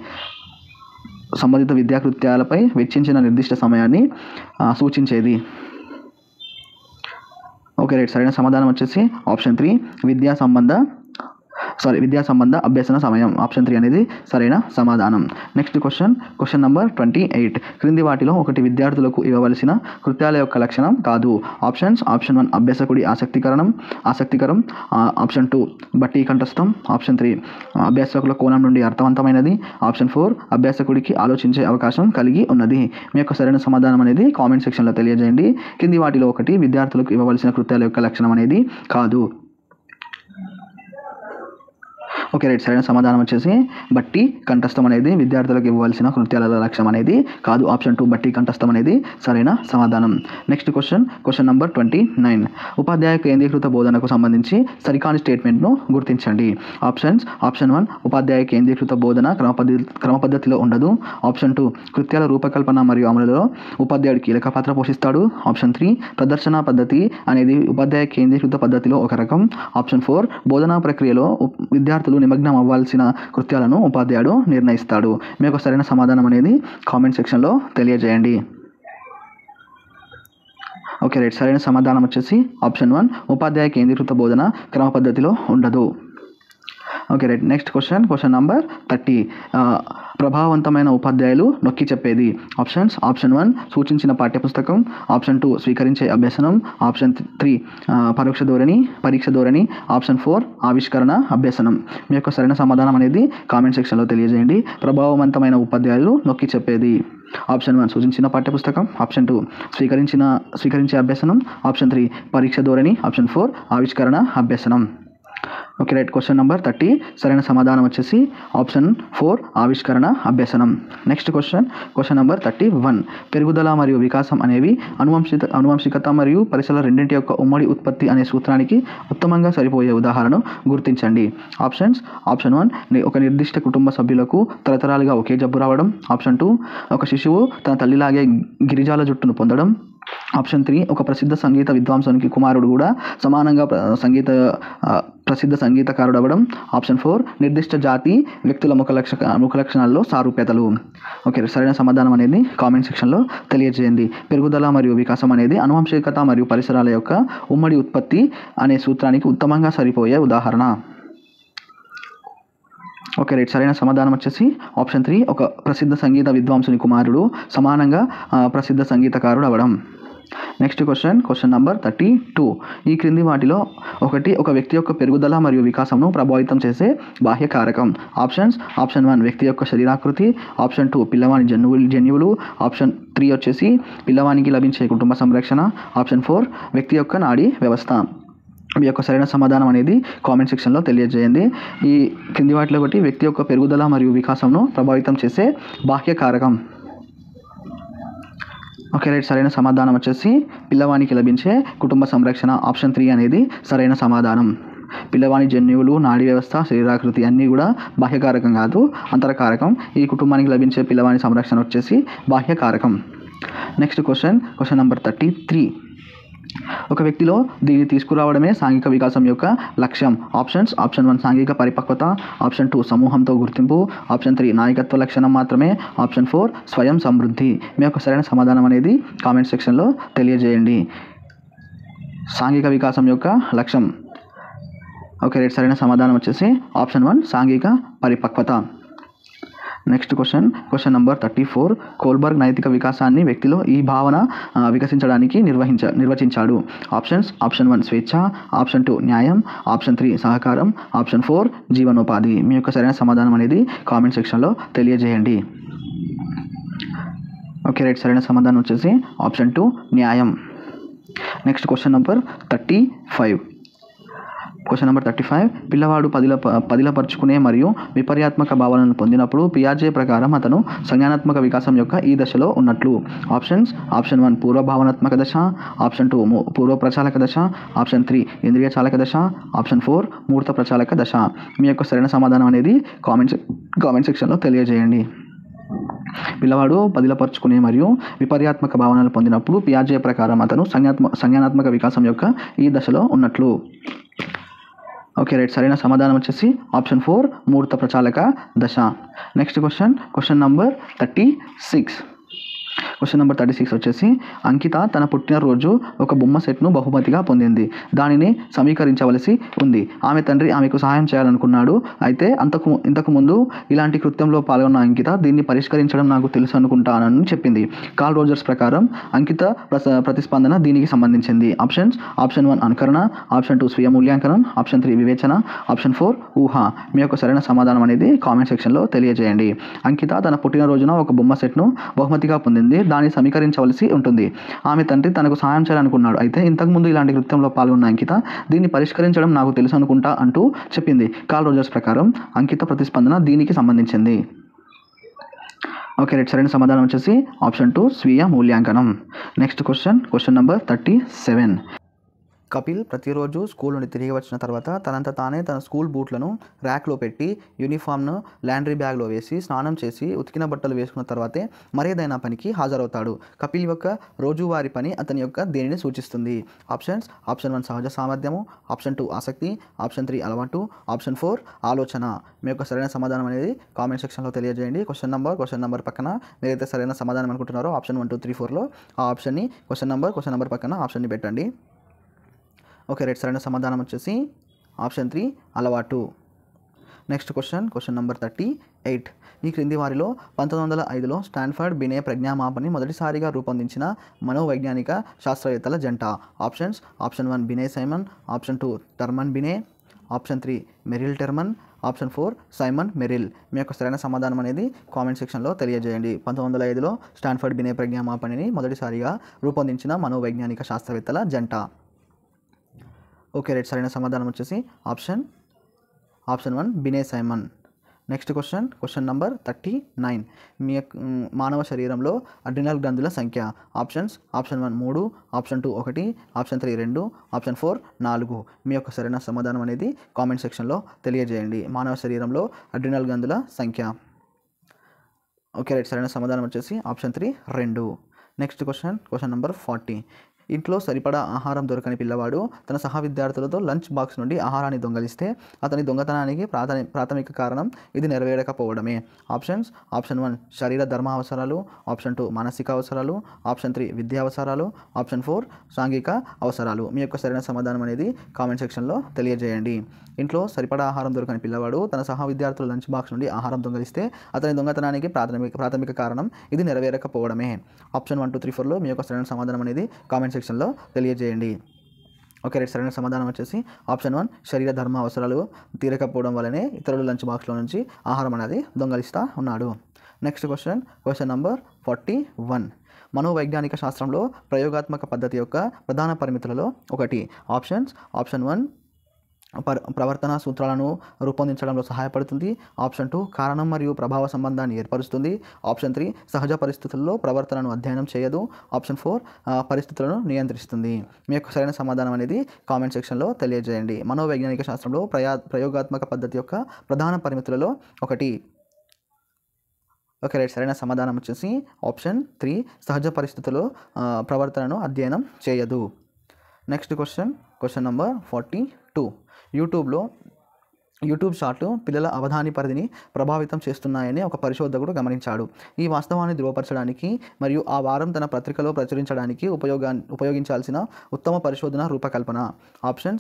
సంబంధిత విద్యాకృత్యాలపై వెచ్చించిన నిర్దిష్ట సమయాన్ని సూచించేది. ఓకే రైట్, సరైన సమాధానం వచ్చేసి ఆప్షన్ 3 విద్యా సంబంధ అభ్యసన సమయం. ఆప్షన్ 3 అనేది సరైన సమాధానం. Next question number 28. క్రింది వాటిలో ఒకటి విద్యార్థులకు ఇవ్వవలసిన కృత్యాల యొక్క లక్షణం కాదు. ఆప్షన్ 1 అభ్యాసకుడి ఆసక్తికరం, ఆప్షన్ 2 బట్టి కంఠస్థం, ఆప్షన్ 3 అభ్యాసకుల కోణం నుండి అర్థవంతమైనది, ఆప్షన్ 4 అభ్యాసకుడికి ఆలోచించే అవకాశం కలిగి ఉన్నది. మీ యొక్క సరైన సమాధానం అనేది కామెంట్ సెక్షన్లో తెలియజేయండి. కింది వాటిలో ఒకటి విద్యార్థులకు ఇవ్వవలసిన కృత్యాల యొక్క లక్షణం అనేది కాదు. ఓకే రైట్, సరైన సమాధానం వచ్చేసి బట్టి కంఠస్థం అనేది విద్యార్థులకు ఇవ్వాల్సిన కృత్యాల లక్ష్యం అనేది కాదు. ఆప్షన్ 2 బట్టి కంఠస్థం అనేది సరైన సమాధానం. Next question number 29. ఉపాధ్యాయ కేంద్రీకృత బోధనకు సంబంధించి సరికాని స్టేట్మెంట్ను గుర్తించండి. ఆప్షన్ 1 ఉపాధ్యాయ కేంద్రీకృత బోధన క్రమపద్ధతిలో ఉండదు. ఆప్షన్ 2 కృత్యాల రూపకల్పన మరియు అమలులో ఉపాధ్యాయుడు కీలక పాత్ర పోషిస్తాడు. ఆప్షన్ 3 ప్రదర్శన పద్ధతి అనేది ఉపాధ్యాయ కేంద్రీకృత పద్ధతిలో ఒక రకం. ఆప్షన్ 4 బోధనా ప్రక్రియలో విద్యార్థులు నిమగ్నం అవ్వాల్సిన కృత్యాలను ఉపాధ్యాయుడు నిర్ణయిస్తాడు. మీ యొక్క సరైన సమాధానం అనేది కామెంట్ సెక్షన్లో తెలియజేయండి. ఓకే రైట్, సరైన సమాధానం వచ్చేసి ఆప్షన్ 1 ఉపాధ్యాయ కేంద్రీకృత బోధన క్రమ పద్ధతిలో ఉండదు. Okay right, next question number 30. ప్రభావవంతమైన ఉపాధ్యాయులు నొక్కి చెప్పేది. ఆప్షన్ 1 సూచించిన పాఠ్యపుస్తకం. ఆప్షన్ 2 స్వీకరించే అభ్యసనం. ఆప్షన్ 3 పరీక్ష ధోరణి. ఆప్షన్ 4 ఆవిష్కరణ అభ్యసనం. మీ యొక్క సరైన సమాధానం అనేది కామెంట్ సెక్షన్లో తెలియజేయండి. ప్రభావవంతమైన ఉపాధ్యాయులు నొక్కి చెప్పేది. ఆప్షన్ 1 సూచించిన పాఠ్యపుస్తకం. ఆప్షన్ 2 స్వీకరించే అభ్యసనం. ఆప్షన్ 3 పరీక్ష ధోరణి. ఆప్షన్ 4 ఆవిష్కరణ అభ్యసనం. Okay right, question number 30. సరైన సమాధానం వచ్చేసి ఆప్షన్ 4 ఆవిష్కరణ అభ్యసనం. Next question number 31. పెరుగుదల మరియు వికాసం అనేవి అనువంశికత మరియు పరిసరాల రెండింటి యొక్క ఉమ్మడి ఉత్పత్తి అనే సూత్రానికి ఉత్తమంగా సరిపోయే ఉదాహరణను గుర్తించండి. ఆప్షన్ 1 ఒక నిర్దిష్ట కుటుంబ సభ్యులకు తరతరాలుగా ఒకే జబ్బు రావడం. ఆప్షన్ 2 ఒక శిశువు తన తల్లిలాగే గిరిజాల జుట్టును పొందడం. ఆప్షన్ 3 ఒక ప్రసిద్ధ సంగీత విద్వాంసునికి కుమారుడు కూడా సమానంగా ప్రసిద్ధ సంగీతకారుడు అవ్వడం. ఆప్షన్ 4 నిర్దిష్ట జాతి వ్యక్తుల ముఖ లక్షణాల్లో సారూప్యతలు. ఓకే, సరైన సమాధానం అనేది కామెంట్ సెక్షన్లో తెలియజేయండి. పెరుగుదల మరియు వికాసం అనేది అనువంశికత మరియు పరిసరాల యొక్క ఉమ్మడి ఉత్పత్తి అనే సూత్రానికి ఉత్తమంగా సరిపోయే ఉదాహరణ. ఓకే రైట్, సరైన సమాధానం వచ్చేసి ఆప్షన్ 3 ఒక ప్రసిద్ధ సంగీత విద్వాంసుని కుమారుడు సమానంగా ప్రసిద్ధ సంగీతకారుడు అవ్వడం. Next question number 32. ఈ క్రింది వాటిలో ఒక వ్యక్తి యొక్క పెరుగుదల మరియు వికాసంను ప్రభావితం చేసే బాహ్య కారకం. ఆప్షన్ 1 వ్యక్తి యొక్క శరీరాకృతి. ఆప్షన్ 2 పిల్లవాని జన్యువులు. ఆప్షన్ 3 వచ్చేసి పిల్లవానికి లభించే కుటుంబ సంరక్షణ. ఆప్షన్ 4 వ్యక్తి యొక్క నాడీ వ్యవస్థ. మీ యొక్క సరైన సమాధానం అనేది కామెంట్ సెక్షన్లో తెలియజేయండి. ఈ కింది వాటిలో ఒకటి వ్యక్తి యొక్క పెరుగుదల మరియు వికాసంను ప్రభావితం చేసే బాహ్య కారకం. ఓకే రైట్, సరైన సమాధానం వచ్చేసి పిల్లవానికి లభించే కుటుంబ సంరక్షణ. ఆప్షన్ 3 అనేది సరైన సమాధానం. పిల్లవాని జన్యువులు, నాడీ వ్యవస్థ, శరీరాకృతి అన్నీ కూడా బాహ్యకారకం కాదు, అంతరకారకం. ఈ కుటుంబానికి లభించే పిల్లవాని సంరక్షణ వచ్చేసి బాహ్యకారకం. Next question number 33. ఒక వ్యక్తిలో దీన్ని తీసుకురావడమే సాంఘిక వికాసం యొక్క లక్ష్యం. ఆప్షన్ 1 సాంఘిక పరిపక్వత. ఆప్షన్ 2 సమూహంతో గుర్తింపు. ఆప్షన్ 3 నాయకత్వ లక్షణం మాత్రమే. ఆప్షన్ 4 స్వయం సమృద్ధి. మీ యొక్క సరైన సమాధానం అనేది కామెంట్ సెక్షన్లో తెలియజేయండి. సాంఘిక వికాసం యొక్క లక్ష్యం. ఓకే రైట్, సరైన సమాధానం వచ్చేసి ఆప్షన్ 1 సాంఘిక పరిపక్వత. Next question number 34. కోల్బర్గ్ నైతిక వికాసాన్ని వ్యక్తిలో ఈ భావన వికసించడానికి నిర్వచించాడు. ఆప్షన్ 1 స్వేచ్ఛ. ఆప్షన్ 2 న్యాయం. ఆప్షన్ 3 సహకారం. ఆప్షన్ 4 జీవనోపాధి. మీ యొక్క సరైన సమాధానం అనేది కామెంట్ సెక్షన్లో తెలియజేయండి. ఓకే రైట్, సరైన సమాధానం వచ్చేసి ఆప్షన్ 2 న్యాయం. Next question number 35. పిల్లవాడు పదిలపరుచుకునే మరియు విపర్యాత్మక భావనలను పొందినప్పుడు పియాజే ప్రకారం అతను సంజ్ఞానాత్మక వికాసం యొక్క ఈ దశలో ఉన్నట్లు. ఆప్షన్ 1 పూర్వభావనాత్మక దశ. ఆప్షన్ 2 పూర్వ ప్రచాలక దశ. ఆప్షన్ 3 ఇంద్రియ చాలక దశ. ఆప్షన్ 4 మూర్త ప్రచాలక దశ. మీ యొక్క సరైన సమాధానం అనేది కామెంట్ సెక్షన్లో తెలియజేయండి. పిల్లవాడు పదిలపరుచుకునే మరియు విపర్యాత్మక భావనలు పొందినప్పుడు పియాజే ప్రకారం అతను సంజ్ఞానాత్మక వికాసం యొక్క ఈ దశలో ఉన్నట్లు. ఓకే రైట్, సరైన సమాధానం వచ్చేసి ఆప్షన్ 4 మూర్త ప్రచాలక దశ. Next question number 36. Question number 36 వచ్చేసి అంకిత తన పుట్టినరోజు ఒక బొమ్మ సెట్ను బహుమతిగా పొందింది. దానిని సమీకరించవలసి ఉంది. ఆమె తండ్రి ఆమెకు సహాయం చేయాలనుకున్నాడు. అయితే ఇంతకు ముందు ఇలాంటి కృత్యంలో పాల్గొన్న అంకిత దీన్ని పరిష్కరించడం నాకు తెలుసు అనుకుంటానని చెప్పింది. కార్ల్ రోజర్స్ ప్రకారం అంకిత ప్రతిస్పందన దీనికి సంబంధించింది. ఆప్షన్ 1 అనుకరణ, ఆప్షన్ 2 స్వీయ మూల్యాంకనం, ఆప్షన్ 3 వివేచన, ఆప్షన్ 4 ఊహ. మీ యొక్క సరైన సమాధానం అనేది కామెంట్ సెక్షన్లో తెలియజేయండి. అంకిత తన పుట్టినరోజున ఒక బొమ్మ సెట్ను బహుమతిగా పొందింది. దాన్ని సమీకరించవలసి ఉంటుంది. ఆమె తండ్రి తనకు సహాయం చేయాలనుకున్నాడు. అయితే ఇంతకుముందు ఇలాంటి కృత్యంలో పాల్గొన్న అంకిత దీన్ని పరిష్కరించడం నాకు తెలుసు అనుకుంటా అంటూ చెప్పింది. కార్ల్ రోజర్స్ ప్రకారం అంకిత ప్రతిస్పందన దీనికి సంబంధించింది. ఓకే రైట్, సరైన సమాధానం వచ్చేసి ఆప్షన్ 2 స్వీయ మూల్యాంకనం. Next question number 37. కపిల్ ప్రతిరోజు స్కూల్ నుండి తిరిగి వచ్చిన తర్వాత తనంత తానే తన స్కూల్ బూట్లను ర్యాక్లో పెట్టి యూనిఫామ్ను లాండ్రీ బ్యాగ్లో వేసి స్నానం చేసి ఉతికిన బట్టలు వేసుకున్న తర్వాతే మరేదైనా పనికి హాజరవుతాడు. కపిల్ యొక్క రోజువారీ పని అతని యొక్క దేనిని సూచిస్తుంది? ఆప్షన్ 1 సహజ సామర్థ్యము, ఆప్షన్ 2 ఆసక్తి, ఆప్షన్ 3 అలవాటు, ఆప్షన్ 4 ఆలోచన. మీ యొక్క సరైన సమాధానం అనేది కామెంట్ సెక్షన్లో తెలియజేయండి. క్వశ్చన్ నెంబర్ పక్కన మీరైతే సరైన సమాధానం అనుకుంటున్నారో ఆప్షన్ 1, 2, 3, 4లో ఆ ఆప్షన్ని క్వశ్చన్ నెంబర్ పక్కన ఆప్షన్ని పెట్టండి. ఓకే రైట్, సరైన సమాధానం వచ్చేసి ఆప్షన్ 3 అలవాటు. Next question number 38. ఈ క్రింది వారిలో 1905లో స్టాన్ఫర్డ్ బినే ప్రజ్ఞామాపని మొదటిసారిగా రూపొందించిన మనోవైజ్ఞానిక శాస్త్రవేత్తల జంట. Option 1 Binet Simon, option 2 Terman Binet, option 3 Merrill Terman, option 4 Simon Merrill. మీ యొక్క సరైన సమాధానం అనేది కామెంట్ సెక్షన్లో తెలియజేయండి. 1905లో స్టాన్ఫర్డ్ బినే ప్రజ్ఞామాపనిని మొదటిసారిగా రూపొందించిన మనోవైజ్ఞానిక శాస్త్రవేత్తల జంట. ఓకే రైట్, సరైన సమాధానం వచ్చేసి option 1 Binet Simon. Next question number 39. మీ మానవ శరీరంలో అడ్రినల్ గ్రంథుల సంఖ్య. Option 1 3, option 2 1, option 3 2, option 4 4. మీ యొక్క సరైన సమాధానం అనేది కామెంట్ సెక్షన్లో తెలియజేయండి. మానవ శరీరంలో అడ్రినల్ గ్రంథుల సంఖ్య. ఓకే రైట్, సరైన సమాధానం వచ్చేసి ఆప్షన్ 3 2. Next question number 40. ఇంట్లో సరిపడా ఆహారం దొరకని పిల్లవాడు తన సహ విద్యార్థులతో లంచ్ బాక్స్ నుండి ఆహారాన్ని దొంగలిస్తే అతని దొంగతనానికి ప్రాథమిక కారణం ఇది నెరవేరకపోవడమే. ఆప్షన్ 1 శరీర ధర్మ అవసరాలు, ఆప్షన్ 2 మానసిక అవసరాలు, ఆప్షన్ 3 విద్యా అవసరాలు, ఆప్షన్ 4 సాంఘిక అవసరాలు. మీ యొక్క సరైన సమాధానం అనేది కామెంట్ సెక్షన్లో తెలియజేయండి. ఇంట్లో సరిపడా ఆహారం దొరకని పిల్లవాడు తన సహ విద్యార్థుల లంచ్ బాక్స్ నుండి ఆహారం దొంగలిస్తే అతని దొంగతనానికి ప్రాథమిక కారణం ఇది నెరవేరకపోవడమే. ఆప్షన్ 1, 2, 3, 4లో మీ యొక్క సరైన సమాధానం అనేది కామెంట్ సెక్షన్లో తెలియజేయండి. ఓకే రైట్, సరైన సమాధానం వచ్చేసి ఆప్షన్ 1 శరీర ధర్మ అవసరాలు తీరకపోవడం వల్లనే ఇతరుల లంచ్ బాక్స్లో నుంచి ఆహారం అనేది దొంగలిస్తూ ఉన్నాడు. Next question number 41. మనోవైజ్ఞానిక శాస్త్రంలో ప్రయోగాత్మక పద్ధతి యొక్క ప్రధాన పరిమితులలో ఒకటి. ఆప్షన్ 1 ప్రవర్తన సూత్రాలను రూపొందించడంలో సహాయపడుతుంది, ఆప్షన్ 2 కారణం మరియు ప్రభావ సంబంధాన్ని ఏర్పరుస్తుంది, ఆప్షన్ 3 సహజ పరిస్థితుల్లో ప్రవర్తనను అధ్యయనం చేయదు, ఆప్షన్ 4 పరిస్థితులను నియంత్రిస్తుంది. మీ యొక్క సరైన సమాధానం అనేది కామెంట్ సెక్షన్లో తెలియజేయండి. మనోవైజ్ఞానిక శాస్త్రంలో ప్రయోగాత్మక పద్ధతి యొక్క ప్రధాన పరిమితులలో ఒకటి. ఓకే రైట్, సరైన సమాధానం వచ్చేసి ఆప్షన్ 3 సహజ పరిస్థితుల్లో ప్రవర్తనను అధ్యయనం చేయదు. Next question number 42. యూట్యూబ్ షార్ట్లు పిల్లల అవధాని పరిధిని ప్రభావితం చేస్తున్నాయని ఒక పరిశోధకుడు గమనించాడు. ఈ వాస్తవాన్ని ధృవపరచడానికి మరియు ఆ వారం తన పత్రికలో ప్రచురించడానికి ఉపయోగించాల్సిన ఉత్తమ పరిశోధన రూపకల్పన. ఆప్షన్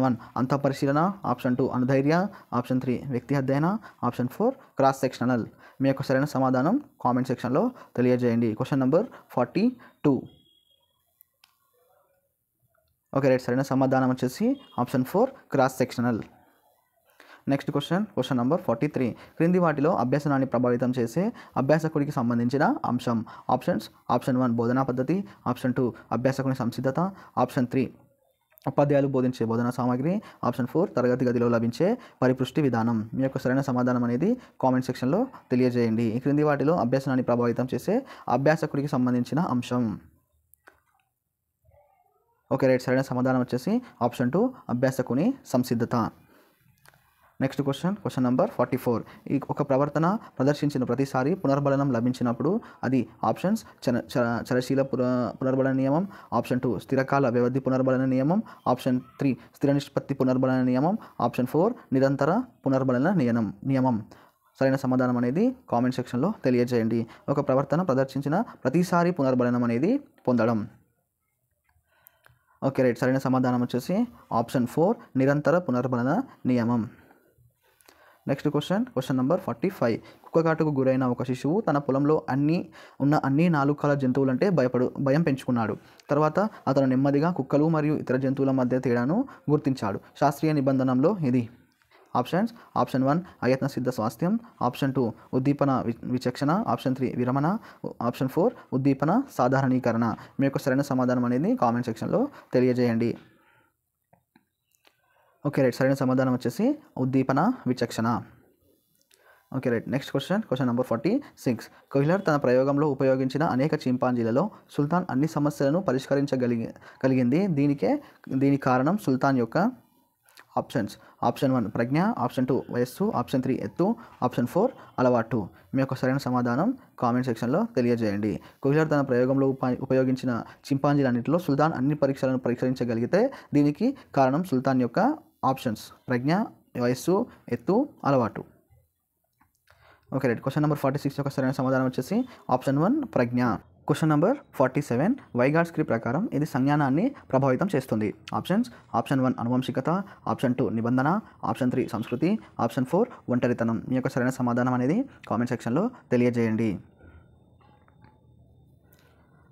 1 అంతఃపరిశీలన, ఆప్షన్ 2 అనుధైర్య, ఆప్షన్ 3 వ్యక్తి అధ్యయన, ఆప్షన్ 4 క్రాస్ సెక్షనల్. మీ యొక్క సరైన సమాధానం కామెంట్ సెక్షన్లో తెలియజేయండి. Question number 42. ఓకే రైట్, సరైన సమాధానం వచ్చేసి option 4 cross sectional. Next question number 43. క్రింది వాటిలో అభ్యసనాన్ని ప్రభావితం చేసే అభ్యాసకుడికి సంబంధించిన అంశం. ఆప్షన్ 1 బోధనా పద్ధతి, ఆప్షన్ 2 అభ్యాసకుని సంసిద్ధత, ఆప్షన్ 3 ఉపాధ్యాయులు బోధించే బోధనా సామాగ్రి, ఆప్షన్ 4 తరగతి గదిలో లభించే పరిపుష్టి విధానం. మీ యొక్క సరైన సమాధానం అనేది కామెంట్ సెక్షన్లో తెలియజేయండి. ఈ క్రింది వాటిలో అభ్యసనాన్ని ప్రభావితం చేసే అభ్యాసకుడికి సంబంధించిన అంశం. ఓకే రైట్, సరైన సమాధానం వచ్చేసి ఆప్షన్ 2 అభ్యాసకుని సంసిద్ధత. Next question number 44. ఈ ఒక ప్రవర్తన ప్రదర్శించిన ప్రతిసారి పునర్బలనం లభించినప్పుడు అది ఆప్షన్స్ చరశీల పునర్బలన నియమం, ఆప్షన్ 2 స్థిరకాల వ్యవధి పునర్బలన నియమం, ఆప్షన్ 3 స్థిర నిష్పత్తి పునర్బలన నియమం, ఆప్షన్ 4 నిరంతర పునర్బలన నియమం. సరైన సమాధానం అనేది కామెంట్ సెక్షన్లో తెలియజేయండి. ఒక ప్రవర్తన ప్రదర్శించిన ప్రతిసారి పునర్బలనం అనేది పొందడం. ఓకే రైట్, సరైన సమాధానం వచ్చేసి ఆప్షన్ 4 నిరంతర పునర్బలన నియమం. Next question number 45. కుక్కకాటుకు గురైన ఒక శిశువు తన పొలంలో అన్ని 4 కాల జంతువులంటే భయం పెంచుకున్నాడు. తర్వాత అతను నెమ్మదిగా కుక్కలు మరియు ఇతర జంతువుల మధ్య తేడాను గుర్తించాడు. శాస్త్రీయ నిబంధనలో ఇది ఆప్షన్స్ ఆప్షన్ 1 అయత్న సిద్ధ స్వాస్థ్యం, ఆప్షన్ 2 ఉద్దీపన విచక్షణ, ఆప్షన్ 3 విరమణ, ఆప్షన్ 4 ఉద్దీపన సాధారణీకరణ. మీ యొక్క సరైన సమాధానం అనేది కామెంట్ సెక్షన్లో తెలియజేయండి. ఓకే రైట్, సరైన సమాధానం వచ్చేసి ఉద్దీపన విచక్షణ. Okay right, next question number 46. Kohler తన ప్రయోగంలో ఉపయోగించిన అనేక చింపాంజీలలో సుల్తాన్ అన్ని సమస్యలను పరిష్కరించగలిగింది. దీనికి కారణం సుల్తాన్ యొక్క ఆప్షన్స్ ఆప్షన్ 1 ప్రజ్ఞ, ఆప్షన్ 2 వయస్సు, ఆప్షన్ 3 ఎత్తు, ఆప్షన్ 4 అలవాటు. మీ యొక్క సరైన సమాధానం కామెంట్ సెక్షన్లో తెలియజేయండి. కొహ్లర్ తన ప్రయోగంలో ఉపయోగించిన చింపాంజీలన్నింటిలో సుల్తాన్ అన్ని పరీక్షలను పరిష్కరించగలిగితే దీనికి కారణం సుల్తాన్ యొక్క ఆప్షన్స్ ప్రజ్ఞ, వయస్సు, ఎత్తు, అలవాటు. ఓకే రైట్, క్వశ్చన్ నెంబర్ 46 యొక్క సరైన సమాధానం వచ్చేసి ఆప్షన్ 1 ప్రజ్ఞ. Question number 47. వైగాట్స్కీ ప్రకారం ఇది సంజ్ఞానాన్ని ప్రభావితం చేస్తుంది. ఆప్షన్ 1 అనువంశికత, ఆప్షన్ 2 నిబంధన, ఆప్షన్ 3 సంస్కృతి, ఆప్షన్ 4 ఒంటరితనం. మీ యొక్క సరైన సమాధానం అనేది కామెంట్ సెక్షన్లో తెలియజేయండి.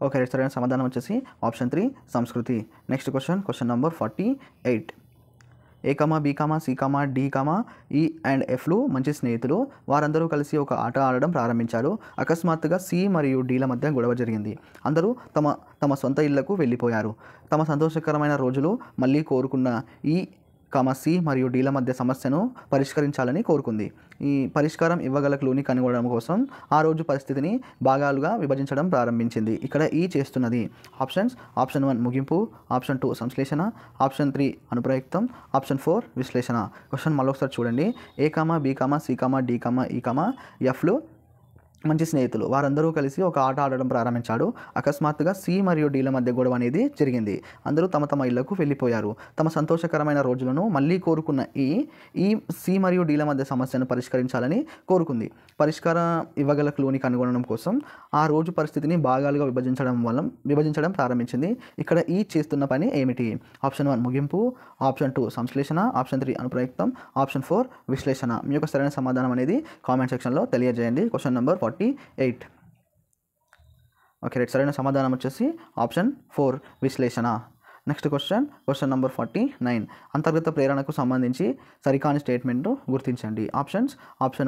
ఓకే రైట్, సరైన సమాధానం వచ్చేసి ఆప్షన్ 3 సంస్కృతి. Next question number 48. A, B, C, D, E and Fలు మంచి స్నేహితులు. వారందరూ కలిసి ఒక ఆట ఆడడం ప్రారంభించారు. అకస్మాత్తుగా C మరియు Dల మధ్య గొడవ జరిగింది. అందరూ తమ సొంత ఇళ్లకు వెళ్ళిపోయారు. తమ సంతోషకరమైన రోజులు మళ్ళీ కోరుకున్న ఈ C మరియు Dల మధ్య సమస్యను పరిష్కరించాలని కోరుకుంది. ఈ పరిష్కారం ఇవ్వగల క్లూని కనుగొనడం కోసం ఆ రోజు పరిస్థితిని భాగాలుగా విభజించడం ప్రారంభించింది. ఇక్కడ ఈ చేస్తున్నది ఆప్షన్ 1 ముగింపు, ఆప్షన్ 2 సంశ్లేషణ, ఆప్షన్ 3 అనుప్రయుక్తం, ఆప్షన్ 4 విశ్లేషణ. క్వశ్చన్ మళ్ళొకసారి చూడండి. A, B, C, D, E, Fలు మంచి స్నేహితులు. వారందరూ కలిసి ఒక ఆట ఆడడం ప్రారంభించాడు. అకస్మాత్తుగా C మరియు Dల మధ్య గొడవ అనేది జరిగింది. అందరూ తమ ఇళ్లకు వెళ్ళిపోయారు. తమ సంతోషకరమైన రోజులను మళ్ళీ కోరుకున్న ఈ C మరియు Dల మధ్య సమస్యను పరిష్కరించాలని కోరుకుంది. పరిష్కారం ఇవ్వగల క్లూని కనుగొనడం కోసం ఆ రోజు పరిస్థితిని భాగాలుగా విభజించడం ప్రారంభించింది. ఇక్కడ ఈ చేస్తున్న పని ఏమిటి? ఆప్షన్ 1 ముగింపు, ఆప్షన్ 2 సంశ్లేషణ, ఆప్షన్ 3 అనుప్రయుక్తం, ఆప్షన్ 4 విశ్లేషణ. మీ యొక్క సరైన సమాధానం అనేది కామెంట్ సెక్షన్లో తెలియజేయండి. Question number 48. ఓకే రైట్, సరైన సమాధానం వచ్చేసి ఆప్షన్ 4 విశ్లేషణ. Next question number 49. అంతర్గత ప్రేరణకు సంబంధించి సరికాని స్టేట్మెంట్ను గుర్తించండి. ఆప్షన్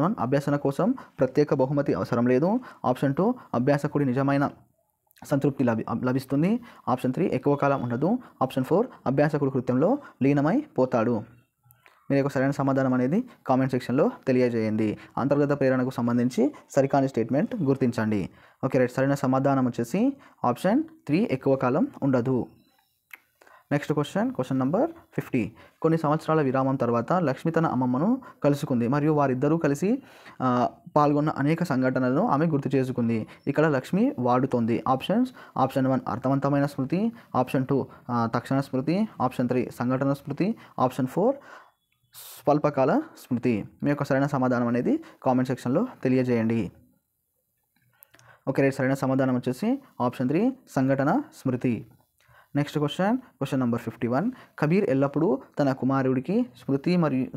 1 అభ్యసన కోసం ప్రత్యేక బహుమతి అవసరం లేదు, ఆప్షన్ 2 అభ్యాసకుడి నిజమైన సంతృప్తి లభిస్తుంది, ఆప్షన్ 3 ఎక్కువ కాలం ఉండదు, ఆప్షన్ 4 అభ్యాసకుడు కృత్యంలో లీనమై పోతాడు. మీరు యొక్క సరైన సమాధానం అనేది కామెంట్ సెక్షన్లో తెలియజేయండి. అంతర్గత ప్రేరణకు సంబంధించి సరికాని స్టేట్మెంట్ గుర్తించండి. ఓకే రైట్, సరైన సమాధానం వచ్చేసి ఆప్షన్ 3 ఎక్కువ కాలం ఉండదు. Next question number 50. కొన్ని సంవత్సరాల విరామం తర్వాత లక్ష్మి తన అమ్మమ్మను కలుసుకుంది మరియు వారిద్దరూ కలిసి పాల్గొన్న అనేక సంఘటనలను ఆమె గుర్తు చేసుకుంది. ఇక్కడ లక్ష్మి వాడుతోంది. ఆప్షన్ 1 అర్థవంతమైన స్మృతి, ఆప్షన్ 2 తక్షణ స్మృతి, ఆప్షన్ 3 సంఘటన స్మృతి, ఆప్షన్ 4 స్వల్పకాల స్మృతి. మీ యొక్క సరైన సమాధానం అనేది కామెంట్ సెక్షన్లో తెలియజేయండి. ఓకే రైట్, సరైన సమాధానం వచ్చేసి ఆప్షన్ 3 సంఘటన స్మృతి. Next question number 51. కబీర్ ఎల్లప్పుడూ తన కుమారుడికి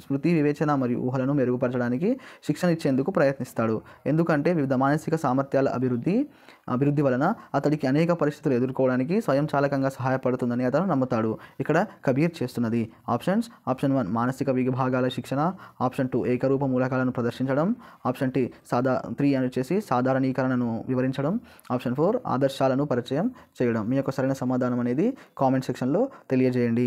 స్మృతి వివేచన మరియు ఊహలను మెరుగుపరచడానికి శిక్షణ ఇచ్చేందుకు ప్రయత్నిస్తాడు. ఎందుకంటే వివిధ మానసిక సామర్థ్యాల అభివృద్ధి వలన అతడికి అనేక పరిస్థితులు ఎదుర్కోవడానికి స్వయంచాలకంగా సహాయపడుతుందని అతను నమ్ముతాడు. ఇక్కడ కబీర్ చేస్తున్నది ఆప్షన్ 1 మానసిక విభాగాల శిక్షణ, ఆప్షన్ 2 ఏకరూప మూలకాలను ప్రదర్శించడం, ఆప్షన్ 3 అని వచ్చేసి సాధారణీకరణను వివరించడం, ఆప్షన్ 4 ఆదర్శాలను పరిచయం చేయడం. మీ యొక్క సరైన సమాధానం అనేది కామెంట్ సెక్షన్లో తెలియజేయండి.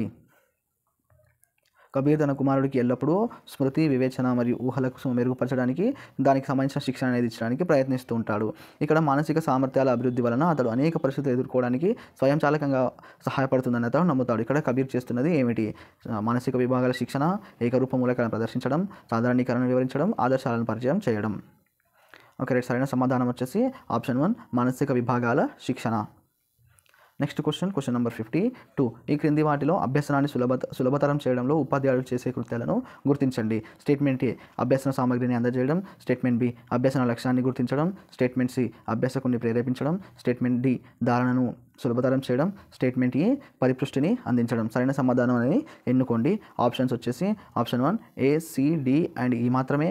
కబీర్ తన కుమారుడికి ఎల్లప్పుడూ స్మృతి వివేచన మరియు ఊహలకు మెరుగుపరచడానికి దానికి సంబంధించిన శిక్షణ అనేది ఇచ్చడానికి ప్రయత్నిస్తూ ఉంటాడు. ఇక్కడ మానసిక సామర్థ్యాల అభివృద్ధి వలన అతడు అనేక పరిస్థితులు ఎదుర్కోవడానికి స్వయంచాలకంగా సహాయపడుతుందని అతడు నమ్ముతాడు. ఇక్కడ కబీర్ చేస్తున్నది ఏమిటి? మానసిక విభాగాల శిక్షణ, ఏకరూప మూలకాలను ప్రదర్శించడం, సాధారణీకరణను వివరించడం, ఆదర్శాలను పరిచయం చేయడం. ఓకే రైట్, సరైన సమాధానం వచ్చేసి ఆప్షన్ 1 మానసిక విభాగాల శిక్షణ. Next question number 52. ఈ క్రింది వాటిలో అభ్యసనాన్ని సులభతరం చేయడంలో ఉపాధ్యాయులు చేసే కృత్యాలను గుర్తించండి. స్టేట్మెంట్ ఏ అభ్యసన సామగ్రిని అందజేయడం, స్టేట్మెంట్ బి అభ్యసన లక్ష్యాన్ని గుర్తించడం, స్టేట్మెంట్ సి అభ్యాసకుడిని ప్రేరేపించడం, స్టేట్మెంట్ డి ధారణను సులభతరం చేయడం, స్టేట్మెంట్ ఏ పరిపృష్టిని అందించడం. సరైన సమాధానం అనేది ఎన్నుకోండి. ఆప్షన్స్ వచ్చేసి option 1 A, C, D and E మాత్రమే,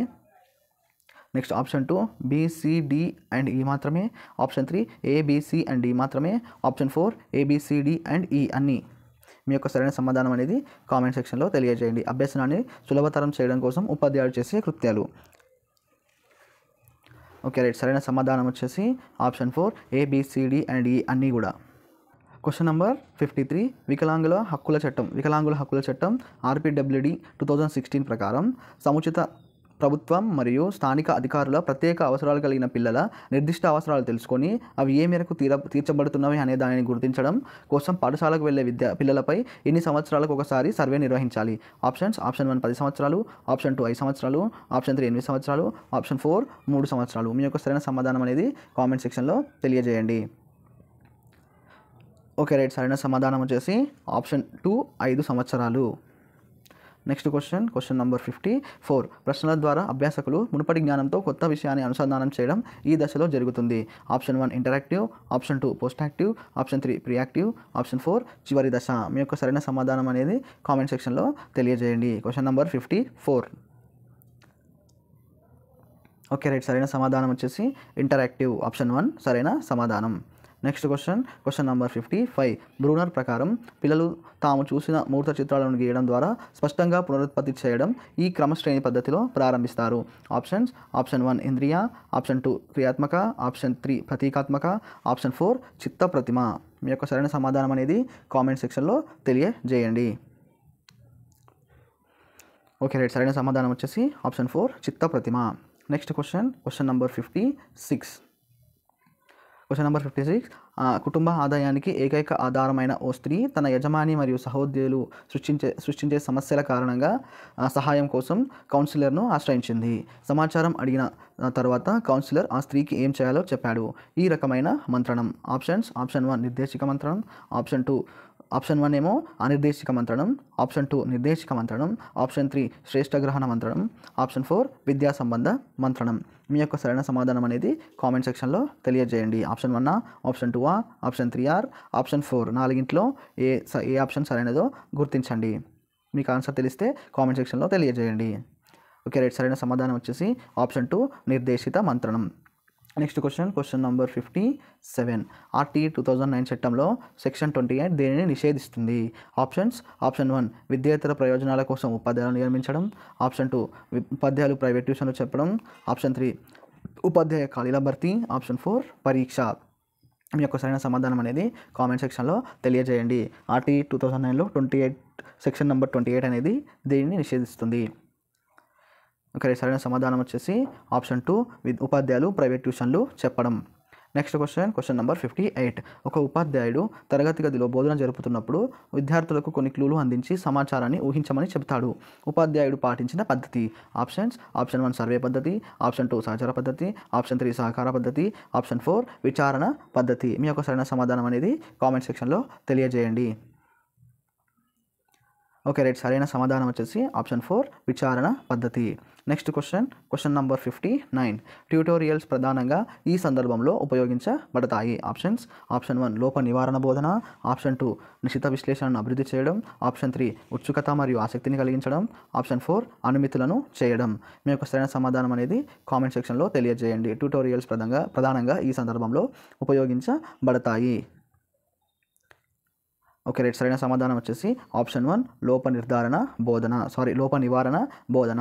next option 2 B, C, D and E మాత్రమే, option 3 A, B, C and D మాత్రమే, option 4 A, B, C, D and E అన్నీ. మీ యొక్క సరైన సమాధానం అనేది కామెంట్ సెక్షన్లో తెలియజేయండి. అభ్యసనాన్ని సులభతరం చేయడం కోసం ఉపాధ్యాయుడు చేసే కృత్యాలు. Okay right. సరైన సమాధానం వచ్చేసి ఆప్షన్ 4 ABCD అండ్ E అన్నీ కూడా. క్వశ్చన్ నెంబర్ 53 వికలాంగుల హక్కుల చట్టం RPWD 2016 ప్రకారం సముచిత ప్రభుత్వం మరియు స్థానిక అధికారుల ప్రత్యేక అవసరాలు కలిగిన పిల్లల నిర్దిష్ట అవసరాలు తెలుసుకొని అవి ఏ మేరకు తీర్చబడుతున్నవి అనే దానిని గుర్తించడం కోసం పాఠశాలకు వెళ్ళే పిల్లలపై ఎన్ని సంవత్సరాలకు ఒకసారి సర్వే నిర్వహించాలి? ఆప్షన్ 1 10 సంవత్సరాలు, ఆప్షన్ 2 5 సంవత్సరాలు, ఆప్షన్ 3 8 సంవత్సరాలు, ఆప్షన్ 4 3 సంవత్సరాలు. మీ యొక్క సరైన సమాధానం అనేది కామెంట్ సెక్షన్లో తెలియజేయండి. Okay right. సరైన సమాధానం వచ్చేసి ఆప్షన్ 2 5 సంవత్సరాలు. నెక్స్ట్ క్వశ్చన్ నెంబర్ 54 ప్రశ్నల ద్వారా అభ్యాసకులు మునుపటి జ్ఞానంతో కొత్త విషయాన్ని అనుసంధానం చేయడం ఈ దశలో జరుగుతుంది. Option 1 interactive, option 2 post active, option 3 preactive, option 4 చివరి దశ. మీ యొక్క సరైన సమాధానం అనేది కామెంట్ సెక్షన్లో తెలియజేయండి. Question number 54. Okay right. సరైన సమాధానం వచ్చేసి ఇంటరాక్టివ్, ఆప్షన్ 1 సరైన సమాధానం. నెక్స్ట్ క్వశ్చన్ నెంబర్ 55 బ్రూనర్ ప్రకారం పిల్లలు తాము చూసిన మూర్త చిత్రాలను గీయడం ద్వారా స్పష్టంగా పునరుత్పత్తి చేయడం ఈ క్రమశ్రేణి పద్ధతిలో ప్రారంభిస్తారు. ఆప్షన్ 1 ఇంద్రియ, ఆప్షన్ 2 క్రియాత్మక, ఆప్షన్ 3 ప్రతీకాత్మక, ఆప్షన్ 4 చిత్త ప్రతిమ. మీ యొక్క సరైన సమాధానం అనేది కామెంట్ సెక్షన్లో తెలియజేయండి. Okay right. సరైన సమాధానం వచ్చేసి ఆప్షన్ 4 చిత్త ప్రతిమ. Next question number 56. Question number 56 కుటుంబ ఆదాయానికి ఏకైక ఆధారమైన ఓ స్త్రీ తన యజమాని మరియు సహోద్యోగులు సృష్టించే సమస్యల కారణంగా సహాయం కోసం కౌన్సిలర్ను ఆశ్రయించింది. సమాచారం అడిగిన తర్వాత కౌన్సిలర్ ఆ స్త్రీకి ఏం చేయాలో చెప్పాడు. ఈ రకమైన మంత్రణం. ఆప్షన్ 1 నిర్దేశిక మంత్రణం, ఆప్షన్ 1 ఏమో అనిర్దేశిక మంత్రణం, ఆప్షన్ 2 నిర్దేశిక మంత్రణం, ఆప్షన్ 3 శ్రేష్ఠ గ్రహణ మంత్రణం, ఆప్షన్ 4 విద్యా సంబంధ మంత్రణం. మీ యొక్క సరైన సమాధానం అనేది కామెంట్ సెక్షన్లో తెలియజేయండి. ఆప్షన్ 1 ఆప్షన్ 2 ఆప్షన్ 3 ఆప్షన్ 4 నాలుగింట్లో ఏ ఆప్షన్ సరైనదో గుర్తించండి. మీకు ఆన్సర్ తెలిస్తే కామెంట్ సెక్షన్లో తెలియజేయండి. Okay right. సరైన సమాధానం వచ్చేసి ఆప్షన్ 2 నిర్దేశిత మంత్రణం. నెక్స్ట్ క్వశ్చన్ నెంబర్ 57 RT 2009 చట్టంలో సెక్షన్ 28 దేనిని నిషేధిస్తుంది? ఆప్షన్ 1 విద్యేతర ప్రయోజనాల కోసం ఉపాధ్యాయులను నియమించడం, ఆప్షన్ 2 ఉపాధ్యాయులు ప్రైవేట్ ట్యూషన్లు చెప్పడం, ఆప్షన్ 3 ఉపాధ్యాయ ఖాళీల భర్తీ, ఆప్షన్ 4 పరీక్ష. మీ యొక్క సరైన సమాధానం అనేది కామెంట్ సెక్షన్లో తెలియజేయండి. RT 2009లో సెక్షన్ నెంబర్ 28 అనేది దేనిని నిషేధిస్తుంది? ఓకే సరైన సమాధానం వచ్చేసి ఆప్షన్ 2 ఉపాధ్యాయులు ప్రైవేట్ ట్యూషన్లు చెప్పడం. నెక్స్ట్ క్వశ్చన్ నెంబర్ 58 ఒక ఉపాధ్యాయుడు తరగతి గదిలో బోధన జరుపుతున్నప్పుడు విద్యార్థులకు కొన్ని క్లూలు అందించి సమాచారాన్ని ఊహించమని చెబుతాడు. ఉపాధ్యాయుడు పాటించిన పద్ధతి. ఆప్షన్ 1 సర్వే పద్ధతి, ఆప్షన్ 2 సహచార పద్ధతి, ఆప్షన్ 3 సహకార పద్ధతి, ఆప్షన్ 4 విచారణ పద్ధతి. మీ యొక్క సరైన సమాధానం అనేది కామెంట్ సెక్షన్లో తెలియజేయండి. Okay right. సరైన సమాధానం వచ్చేసి ఆప్షన్ 4 విచారణ పద్ధతి. నెక్స్ట్ క్వశ్చన్ నెంబర్ 59 ట్యూటోరియల్స్ ప్రధానంగా ఈ సందర్భంలో ఉపయోగించబడతాయి. ఆప్షన్ 1 లోప నివారణ బోధన, ఆప్షన్ 2 నిశిత విశ్లేషణను అభివృద్ధి చేయడం, ఆప్షన్ 3 ఉత్సుకత మరియు ఆసక్తిని కలిగించడం, ఆప్షన్ 4 అనుమితులను చేయడం. మీ యొక్క సరైన సమాధానం అనేది కామెంట్ సెక్షన్లో తెలియజేయండి. ట్యూటోరియల్స్ ప్రధానంగా ఈ సందర్భంలో ఉపయోగించబడతాయి. Okay right. సరైన సమాధానం వచ్చేసి ఆప్షన్ 1 లోప నివారణ బోధన.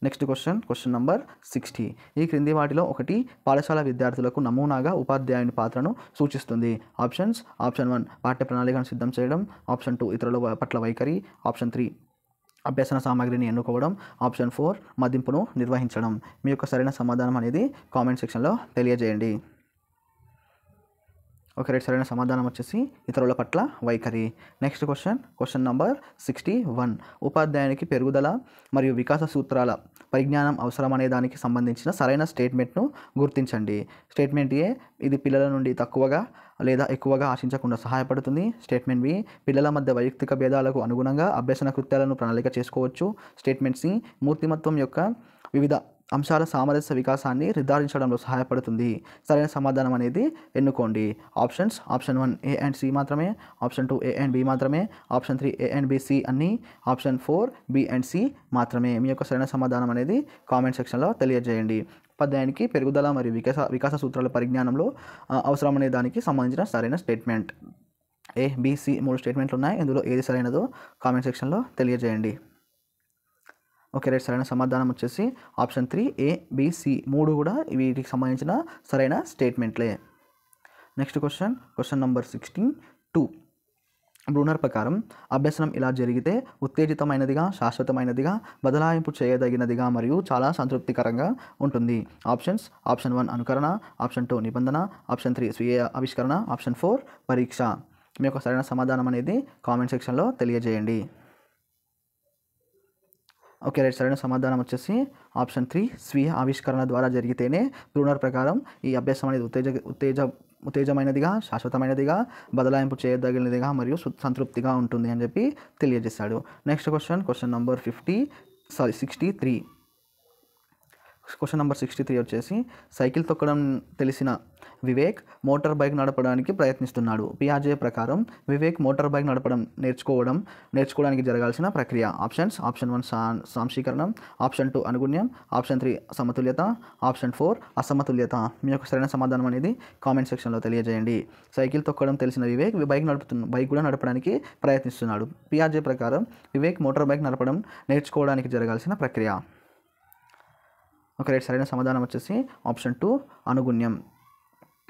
నెక్స్ట్ క్వశ్చన్ నెంబర్ 60 ఈ క్రింది వాటిలో ఒకటి పాఠశాల విద్యార్థులకు నమూనాగా ఉపాధ్యాయుని పాత్రను సూచిస్తుంది. ఆప్షన్ 1 పాఠ్య ప్రణాళికను సిద్ధం చేయడం, ఆప్షన్ 2 ఇతరుల పట్ల వైఖరి, ఆప్షన్ 3 అభ్యసన సామగ్రిని ఎన్నుకోవడం, ఆప్షన్ 4 మదింపును నిర్వహించడం. మీ యొక్క సరైన సమాధానం అనేది కామెంట్ సెక్షన్లో తెలియజేయండి. Okay right. సరైన సమాధానం వచ్చేసి ఇతరుల పట్ల వైఖరి. నెక్స్ట్ క్వశ్చన్ నెంబర్ 61 ఉపాధ్యాయునికి పెరుగుదల మరియు వికాస సూత్రాల పరిజ్ఞానం అవసరం అనే దానికి సంబంధించిన సరైన స్టేట్మెంట్ను గుర్తించండి. స్టేట్మెంట్ ఏ ఇది పిల్లల నుండి తక్కువగా లేదా ఎక్కువగా ఆశించకుండా సహాయపడుతుంది. స్టేట్మెంట్ బి పిల్లల మధ్య వైయక్తిక భేదాలకు అనుగుణంగా అభ్యసన కృత్యాలను ప్రణాళిక చేసుకోవచ్చు. స్టేట్మెంట్ సి మూర్తిమత్వం యొక్క వివిధ అంశాల సామరస్య వికాసాన్ని నిర్ధారించడంలో సహాయపడుతుంది. సరైన సమాధానం అనేది ఎన్నుకోండి. ఆప్షన్ 1 A అండ్ C మాత్రమే, ఆప్షన్ 2 A అండ్ B మాత్రమే, option 3 A and B C అన్నీ, ఆప్షన్ 4 B అండ్ C మాత్రమే. మీ యొక్క సరైన సమాధానం అనేది కామెంట్ సెక్షన్లో తెలియజేయండి. ఉపాధ్యాయునికి పెరుగుదల మరియు వికాస సూత్రాల పరిజ్ఞానంలో అవసరమనే దానికి సంబంధించిన సరైన స్టేట్మెంట్. ఏ, బి, సి 3 స్టేట్మెంట్లు ఉన్నాయి. ఇందులో ఏది సరైనదో కామెంట్ సెక్షన్లో తెలియజేయండి. ఓకే రైట్, సరైన సమాధానం వచ్చేసి ఆప్షన్ 3 ఏ, బి, సి 3 కూడా వీటికి సంబంధించిన సరైన స్టేట్మెంట్లే. Next question number 16(2). బ్రూనర్ ప్రకారం అభ్యసనం ఇలా జరిగితే ఉత్తేజితమైనదిగా, శాశ్వతమైనదిగా, బదలాయింపు చేయదగినదిగా మరియు చాలా సంతృప్తికరంగా ఉంటుంది. ఆప్షన్ 1 అనుకరణ, ఆప్షన్ 2 నిబంధన, ఆప్షన్ 3 స్వీయ ఆవిష్కరణ, ఆప్షన్ 4 పరీక్ష. మీ యొక్క సరైన సమాధానం అనేది కామెంట్ సెక్షన్లో తెలియజేయండి. ఓకే రైట్, సరైన సమాధానం వచ్చేసి ఆప్షన్ 3 స్వీయ ఆవిష్కరణ ద్వారా జరిగితేనే బ్రూనర్ ప్రకారం ఈ అభ్యాసం అనేది ఉత్తేజమైనదిగా, శాశ్వతమైనదిగా, బదలాయింపు చేయదగినదిగా మరియు సంతృప్తిగా ఉంటుంది అని చెప్పి తెలియజేశాడు. Next question number 63. Question number 63 వచ్చేసి సైకిల్ తొక్కడం తెలిసిన వివేక్ మోటార్ బైక్ నడపడానికి ప్రయత్నిస్తున్నాడు. పియాజే ప్రకారం వివేక్ మోటార్ బైక్ నడపడం నేర్చుకోవడానికి జరగాల్సిన ప్రక్రియ. ఆప్షన్ 1 సాంశీకరణం, ఆప్షన్ 2 అనుగుణ్యం, ఆప్షన్ 3 సమతుల్యత, ఆప్షన్ 4 అసమతుల్యత. మీ యొక్క సరైన సమాధానం అనేది కామెంట్ సెక్షన్లో తెలియజేయండి. సైకిల్ తొక్కడం తెలిసిన వివేక్ బైక్ కూడా నడపడానికి ప్రయత్నిస్తున్నాడు. పియాజే ప్రకారం వివేక్ మోటార్ బైక్ నడపడం నేర్చుకోవడానికి జరగాల్సిన ప్రక్రియ. ఓకే రైట్, సరైన సమాధానం వచ్చేసి ఆప్షన్ 2 అనుగుణ్యం.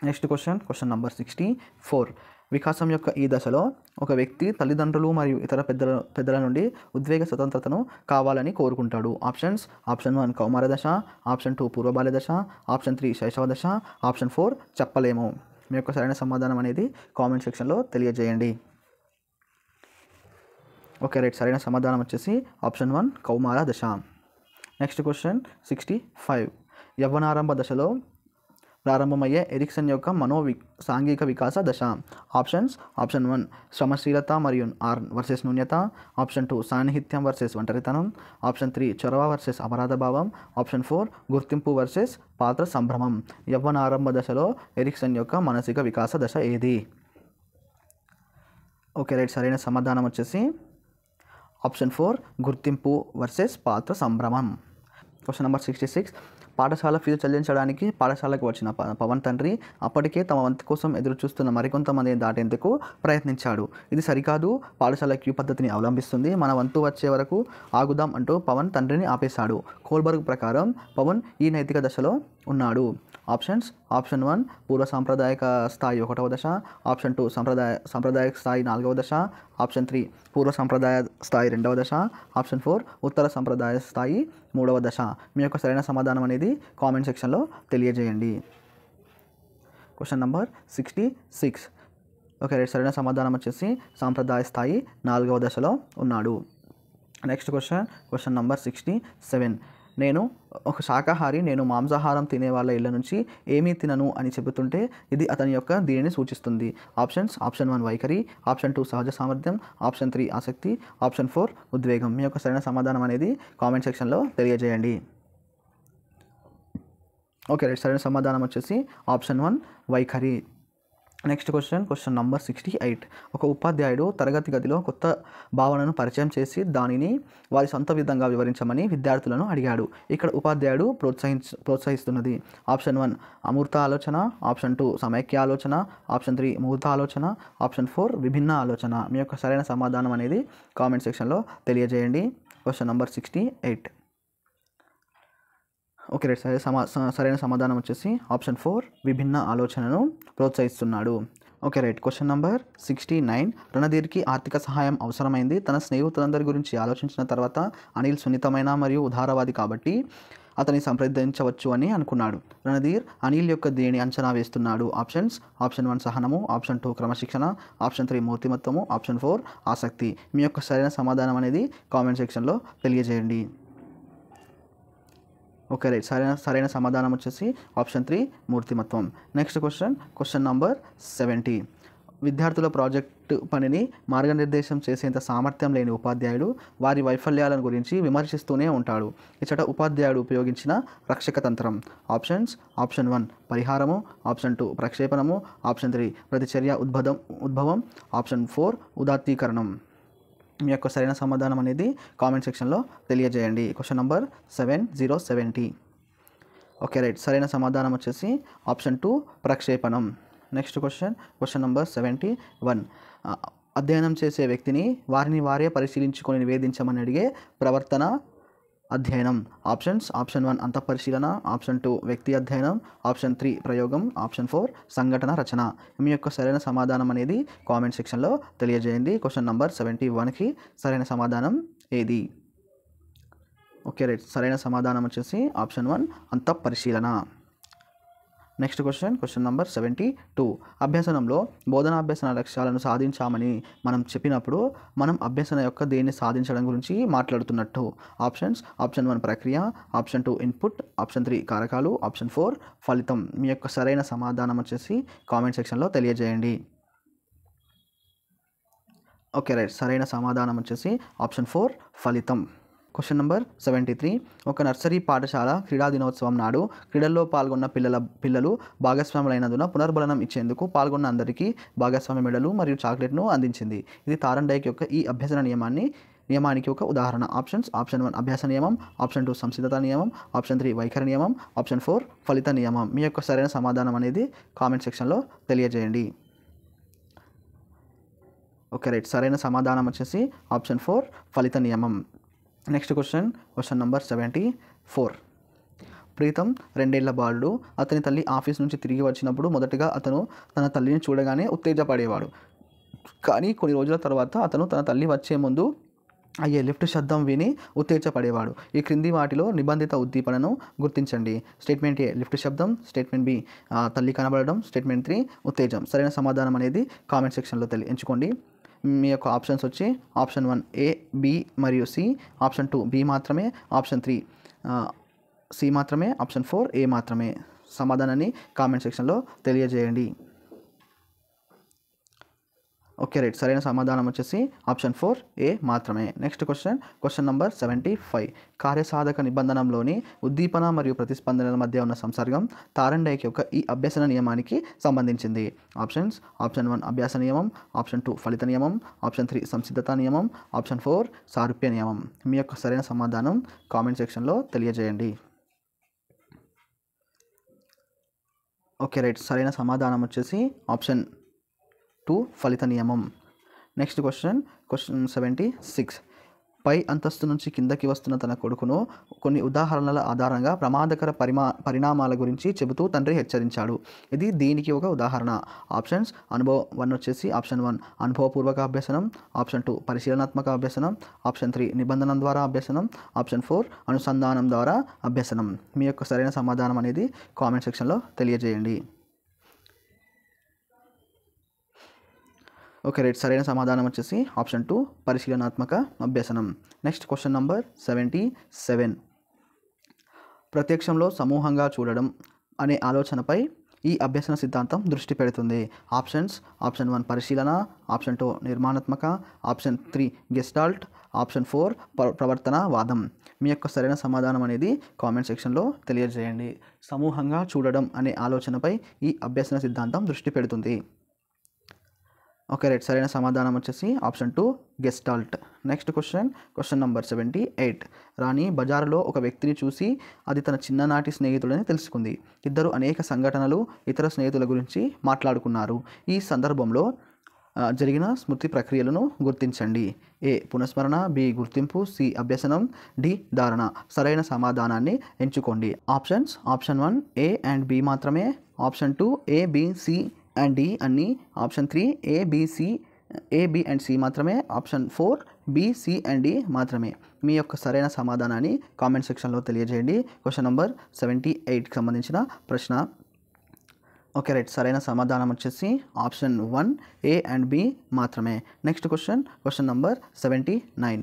Next question number 64. వికాసం యొక్క ఈ దశలో ఒక వ్యక్తి తల్లిదండ్రులు మరియు ఇతర పెద్దల నుండి ఉద్వేగ స్వతంత్రతను కావాలని కోరుకుంటాడు. ఆప్షన్ 1 కౌమార దశ, ఆప్షన్ 2 పూర్వబాల్య దశ, ఆప్షన్ 3 శైశవ దశ, ఆప్షన్ 4 చెప్పలేము. మీ యొక్క సరైన సమాధానం అనేది కామెంట్ సెక్షన్లో తెలియజేయండి. ఓకే రైట్, సరైన సమాధానం వచ్చేసి ఆప్షన్ 1 కౌమార దశ. Next question 65. యవ్వనారంభ దశలో ప్రారంభమయ్యే ఎరిక్సన్ యొక్క సాంఘిక వికాస దశ. ఆప్షన్ 1 శ్రమశీలత మరియు వర్సెస్ న్యూన్యత, ఆప్షన్ 2 సాన్నిహిత్యం వర్సెస్ ఒంటరితనం, ఆప్షన్ 3 చొరవ వర్సెస్ అపరాధ భావం, ఆప్షన్ 4 గుర్తింపు వర్సెస్ పాత్ర సంభ్రమం. యవ్వనారంభ దశలో ఎరిక్సన్ యొక్క మానసిక వికాస దశ ఏది? ఓకే రైట్, సరైన సమాధానం వచ్చేసి ఆప్షన్ 4 గుర్తింపు వర్సెస్ పాత్ర సంభ్రమం. Question number 66. పాఠశాల ఫీజు చెల్లించడానికి పాఠశాలకు వచ్చిన పవన్ తండ్రి అప్పటికే తమ వంతు కోసం ఎదురు చూస్తున్న మరికొంతమందిని దాటేందుకు ప్రయత్నించాడు. ఇది సరికాదు, పాఠశాల క్యూ పద్ధతిని అవలంబిస్తుంది, మన వంతు వచ్చే వరకు ఆగుదాం అంటూ పవన్ తండ్రిని ఆపేశాడు. కోల్బర్గ్ ప్రకారం పవన్ ఈ నైతిక దశలో ఉన్నాడు. ఆప్షన్ 1 పూర్వ సాంప్రదాయక స్థాయి 1వ దశ, ఆప్షన్ 2 సాంప్రదాయక స్థాయి 4వ దశ, ఆప్షన్ 3 పూర్వ సాంప్రదాయ స్థాయి 2వ దశ, ఆప్షన్ 4 ఉత్తర సాంప్రదాయ స్థాయి 3వ దశ. మీ యొక్క సరైన సమాధానం అనేది కామెంట్ సెక్షన్లో తెలియజేయండి. Question number 66. ఓకే రైట్, సరైన సమాధానం వచ్చేసి సాంప్రదాయ స్థాయి 4వ దశలో ఉన్నాడు. Next question number 67. నేను ఒక శాకాహారి, నేను మాంసాహారం తినే వాళ్ళ ఇళ్ళ నుంచి ఏమీ తినను అని చెబుతుంటే ఇది అతని యొక్క దీనిని సూచిస్తుంది. ఆప్షన్ 1 వైఖరి, ఆప్షన్ 2 సహజ సామర్థ్యం, ఆప్షన్ 3 ఆసక్తి, ఆప్షన్ 4 ఉద్వేగం. మీ యొక్క సరైన సమాధానం అనేది కామెంట్ సెక్షన్లో తెలియజేయండి. ఓకే రైట్, సరైన సమాధానం వచ్చేసి ఆప్షన్ 1 వైఖరి. Next question number 68. ఒక ఉపాధ్యాయుడు తరగతి గదిలో కొత్త భావనను పరిచయం చేసి దానిని వారి సొంత విధంగా వివరించమని విద్యార్థులను అడిగాడు. ఇక్కడ ఉపాధ్యాయుడు ప్రోత్సహిస్తున్నది. ఆప్షన్ 1 అమూర్త ఆలోచన, ఆప్షన్ 2 సమైక్య ఆలోచన, ఆప్షన్ 3 మూర్త ఆలోచన, ఆప్షన్ 4 విభిన్న ఆలోచన. మీ యొక్క సరైన సమాధానం అనేది కామెంట్ సెక్షన్లో తెలియజేయండి. Question number 68. ఓకే రైట్, సరైన సమాధానం వచ్చేసి ఆప్షన్ 4 విభిన్న ఆలోచనను ప్రోత్సహిస్తున్నాడు. Okay right, question number 69. రణధీర్కి ఆర్థిక సహాయం అవసరమైంది. తన స్నేహితులందరి గురించి ఆలోచించిన తర్వాత అనిల్ సున్నితమైన మరియు ఉదారవాది కాబట్టి అతన్ని సంప్రదించవచ్చు అని అనుకున్నాడు. రణధీర్ అనిల్ యొక్క దేని అంచనా వేస్తున్నాడు. ఆప్షన్ 1 సహనము, ఆప్షన్ 2 క్రమశిక్షణ, ఆప్షన్ 3 మూర్తిమత్వము, ఆప్షన్ 4 ఆసక్తి. మీ యొక్క సరైన సమాధానం అనేది కామెంట్ సెక్షన్లో తెలియజేయండి. ఓకే రైట్, సరైన సమాధానం వచ్చేసి ఆప్షన్ 3 మూర్తిమత్వం. Next question number 70. విద్యార్థుల ప్రాజెక్టు పనిని మార్గనిర్దేశం చేసేంత సామర్థ్యం లేని ఉపాధ్యాయుడు వారి వైఫల్యాలను గురించి విమర్శిస్తూనే ఉంటాడు. ఇచ్చట ఉపాధ్యాయుడు ఉపయోగించిన రక్షక తంత్రం. ఆప్షన్ 1 పరిహారము, ఆప్షన్ 2 ప్రక్షేపణము, ఆప్షన్ 3 ప్రతిచర్య ఉద్భవం, ఆప్షన్ 4 ఉదాత్తీకరణం. మీ యొక్క సరైన సమాధానం అనేది కామెంట్ సెక్షన్లో తెలియజేయండి. Question number 70. ఓకే రైట్, సరైన సమాధానం వచ్చేసి ఆప్షన్ 2 ప్రక్షేపణం. Next question number 71. అధ్యయనం చేసే వ్యక్తిని వారిని వారే పరిశీలించుకొని నివేదించమని అడిగే ప్రవర్తన అధ్యయనం. ఆప్షన్ 1 అంతఃపరిశీలన, ఆప్షన్ 2 వ్యక్తి అధ్యయనం, ఆప్షన్ 3 ప్రయోగం, ఆప్షన్ 4 సంఘటన రచన. మీ యొక్క సరైన సమాధానం అనేది కామెంట్ సెక్షన్లో తెలియజేయండి. క్వశ్చన్ నెంబర్ 71కి సరైన సమాధానం ఏది? ఓకే రైట్, సరైన సమాధానం వచ్చేసి ఆప్షన్ 1 అంతఃపరిశీలన. Next question number 72. అభ్యసనంలో బోధనాభ్యసన లక్ష్యాలను సాధించామని మనం చెప్పినప్పుడు మనం అభ్యసన యొక్క దేన్ని సాధించడం గురించి మాట్లాడుతున్నట్టు. ఆప్షన్ 1 ప్రక్రియ, ఆప్షన్ 2 ఇన్పుట్, ఆప్షన్ 3 కారకాలు, ఆప్షన్ 4 ఫలితం. మీ యొక్క సరైన సమాధానం వచ్చేసి కామెంట్ సెక్షన్లో తెలియజేయండి. ఓకే రైట్, సరైన సమాధానం వచ్చేసి ఆప్షన్ 4 ఫలితం. Question number 73. ఒక నర్సరీ పాఠశాల క్రీడా దినోత్సవం నాడు క్రీడల్లో పాల్గొన్న పిల్లలు భాగస్వాములైనందున పునర్బలనం ఇచ్చేందుకు పాల్గొన్న అందరికీ భాగస్వామ్య మెడలు మరియు చాక్లెట్ను అందించింది. ఇది థార్న్డైక్ యొక్క ఈ అభ్యసన నియమానికి ఒక ఉదాహరణ. ఆప్షన్ 1 అభ్యాస నియమం, ఆప్షన్ 2 సంసిద్ధత నియమం, ఆప్షన్ 3 వైఖరి నియమం, ఆప్షన్ 4 ఫలిత నియమం. మీ యొక్క సరైన సమాధానం అనేది కామెంట్ సెక్షన్లో తెలియజేయండి. ఓకే రైట్, సరైన సమాధానం వచ్చేసి ఆప్షన్ 4 ఫలిత నియమం. Next question number 74. ప్రీతం 2 ఏళ్ల బాలుడు. అతని తల్లి ఆఫీస్ నుంచి తిరిగి వచ్చినప్పుడు మొదటగా అతను తన తల్లిని చూడగానే ఉత్తేజపడేవాడు. కానీ కొన్ని రోజుల తర్వాత అతను తన తల్లి వచ్చే ముందు అయ్యే లిఫ్ట్ శబ్దం విని ఉత్తేజపడేవాడు. ఈ క్రింది వాటిలో నిబంధిత ఉద్దీపనను గుర్తించండి. స్టేట్మెంట్ ఏ లిఫ్ట్ శబ్దం, స్టేట్మెంట్ బి తల్లి కనబడడం, స్టేట్మెంట్ 3 ఉత్తేజం. సరైన సమాధానం అనేది కామెంట్ సెక్షన్లో ఎంచుకోండి. మీ యొక్క ఆప్షన్స్ వచ్చి ఆప్షన్ 1 ఏ, బి మరియు సి, ఆప్షన్ 2 బి మాత్రమే, ఆప్షన్ 3 సి మాత్రమే, ఆప్షన్ 4 ఏ మాత్రమే. సమాధానాన్ని కామెంట్ సెక్షన్లో తెలియజేయండి. ఓకే రైట్, సరైన సమాధానం వచ్చేసి ఆప్షన్ 4 ఏ మాత్రమే. Next question number 75. కార్యసాధక నిబంధనలోని ఉద్దీపన మరియు ప్రతిస్పందనల మధ్య ఉన్న సంసర్గం థార్న్డైక్ యొక్క ఈ అభ్యసన నియమానికి సంబంధించింది. ఆప్షన్ 1 అభ్యాస నియమం, ఆప్షన్ 2 ఫలిత నియమం, ఆప్షన్ 3 సంసిద్ధత నియమం, ఆప్షన్ 4 సారూప్య నియమం. మీ యొక్క సరైన సమాధానం కామెంట్ సెక్షన్లో తెలియజేయండి. ఓకే రైట్, సరైన సమాధానం వచ్చేసి ఆప్షన్ 2 ఫలిత నియమం. Next question 76. పై అంతస్తు నుంచి కిందకి వస్తున్న తన కొడుకును కొన్ని ఉదాహరణల ఆధారంగా ప్రమాదకర పరిణామాల గురించి చెబుతూ తండ్రి హెచ్చరించాడు. ఇది దీనికి ఒక ఉదాహరణ. ఆప్షన్స్ అనుభవం 1 వచ్చేసి ఆప్షన్ 1 అనుభవపూర్వక అభ్యసనం, ఆప్షన్ 2 పరిశీలనాత్మక అభ్యసనం, ఆప్షన్ 3 నిబంధన ద్వారా అభ్యసనం, ఆప్షన్ 4 అనుసంధానం ద్వారా అభ్యసనం. మీ యొక్క సరైన సమాధానం అనేది కామెంట్ సెక్షన్లో తెలియజేయండి. ఓకే రైట్, సరైన సమాధానం వచ్చేసి ఆప్షన్ 2 పరిశీలనాత్మక అభ్యసనం. Next question number 77. ప్రత్యక్షంలో సమూహంగా చూడడం అనే ఆలోచనపై ఈ అభ్యసన సిద్ధాంతం దృష్టి పెడుతుంది. ఆప్షన్ 1 పరిశీలన, ఆప్షన్ 2 నిర్మాణాత్మక, ఆప్షన్ 3 గెస్టాల్ట్, ఆప్షన్ 4 ప్రవర్తనవాదం. మీ యొక్క సరైన సమాధానం అనేది కామెంట్ సెక్షన్లో తెలియజేయండి. సమూహంగా చూడడం అనే ఆలోచనపై ఈ అభ్యసన సిద్ధాంతం దృష్టి పెడుతుంది. ఓకే రైట్, సరైన సమాధానం వచ్చేసి option 2 gestalt. Next question number 78. రాణి బజారులో ఒక వ్యక్తిని చూసి అది తన చిన్ననాటి స్నేహితుడని తెలుసుకుంది. ఇద్దరు అనేక సంఘటనలు, ఇతర స్నేహితుల గురించి మాట్లాడుకున్నారు. ఈ సందర్భంలో జరిగిన స్మృతి ప్రక్రియలను గుర్తించండి. ఏ పునఃస్మరణ, బి గుర్తింపు, సి అభ్యసనం, డి ధారణ. సరైన సమాధానాన్ని ఎంచుకోండి. ఆప్షన్ 1 ఏ అండ్ బి మాత్రమే, option 2 A, B, C and D అన్ని, option 3 A, B and C మాత్రమే, option 4 B, C and D మాత్రమే. మీ యొక్క సరైన సమాధానాన్ని కామెంట్ సెక్షన్లో తెలియజేయండి. క్వశ్చన్ నెంబర్ 78కి సంబంధించిన ప్రశ్న. ఓకే రైట్, సరైన సమాధానం వచ్చేసి ఆప్షన్ 1 ఏ అండ్ బి మాత్రమే. Next question number 79.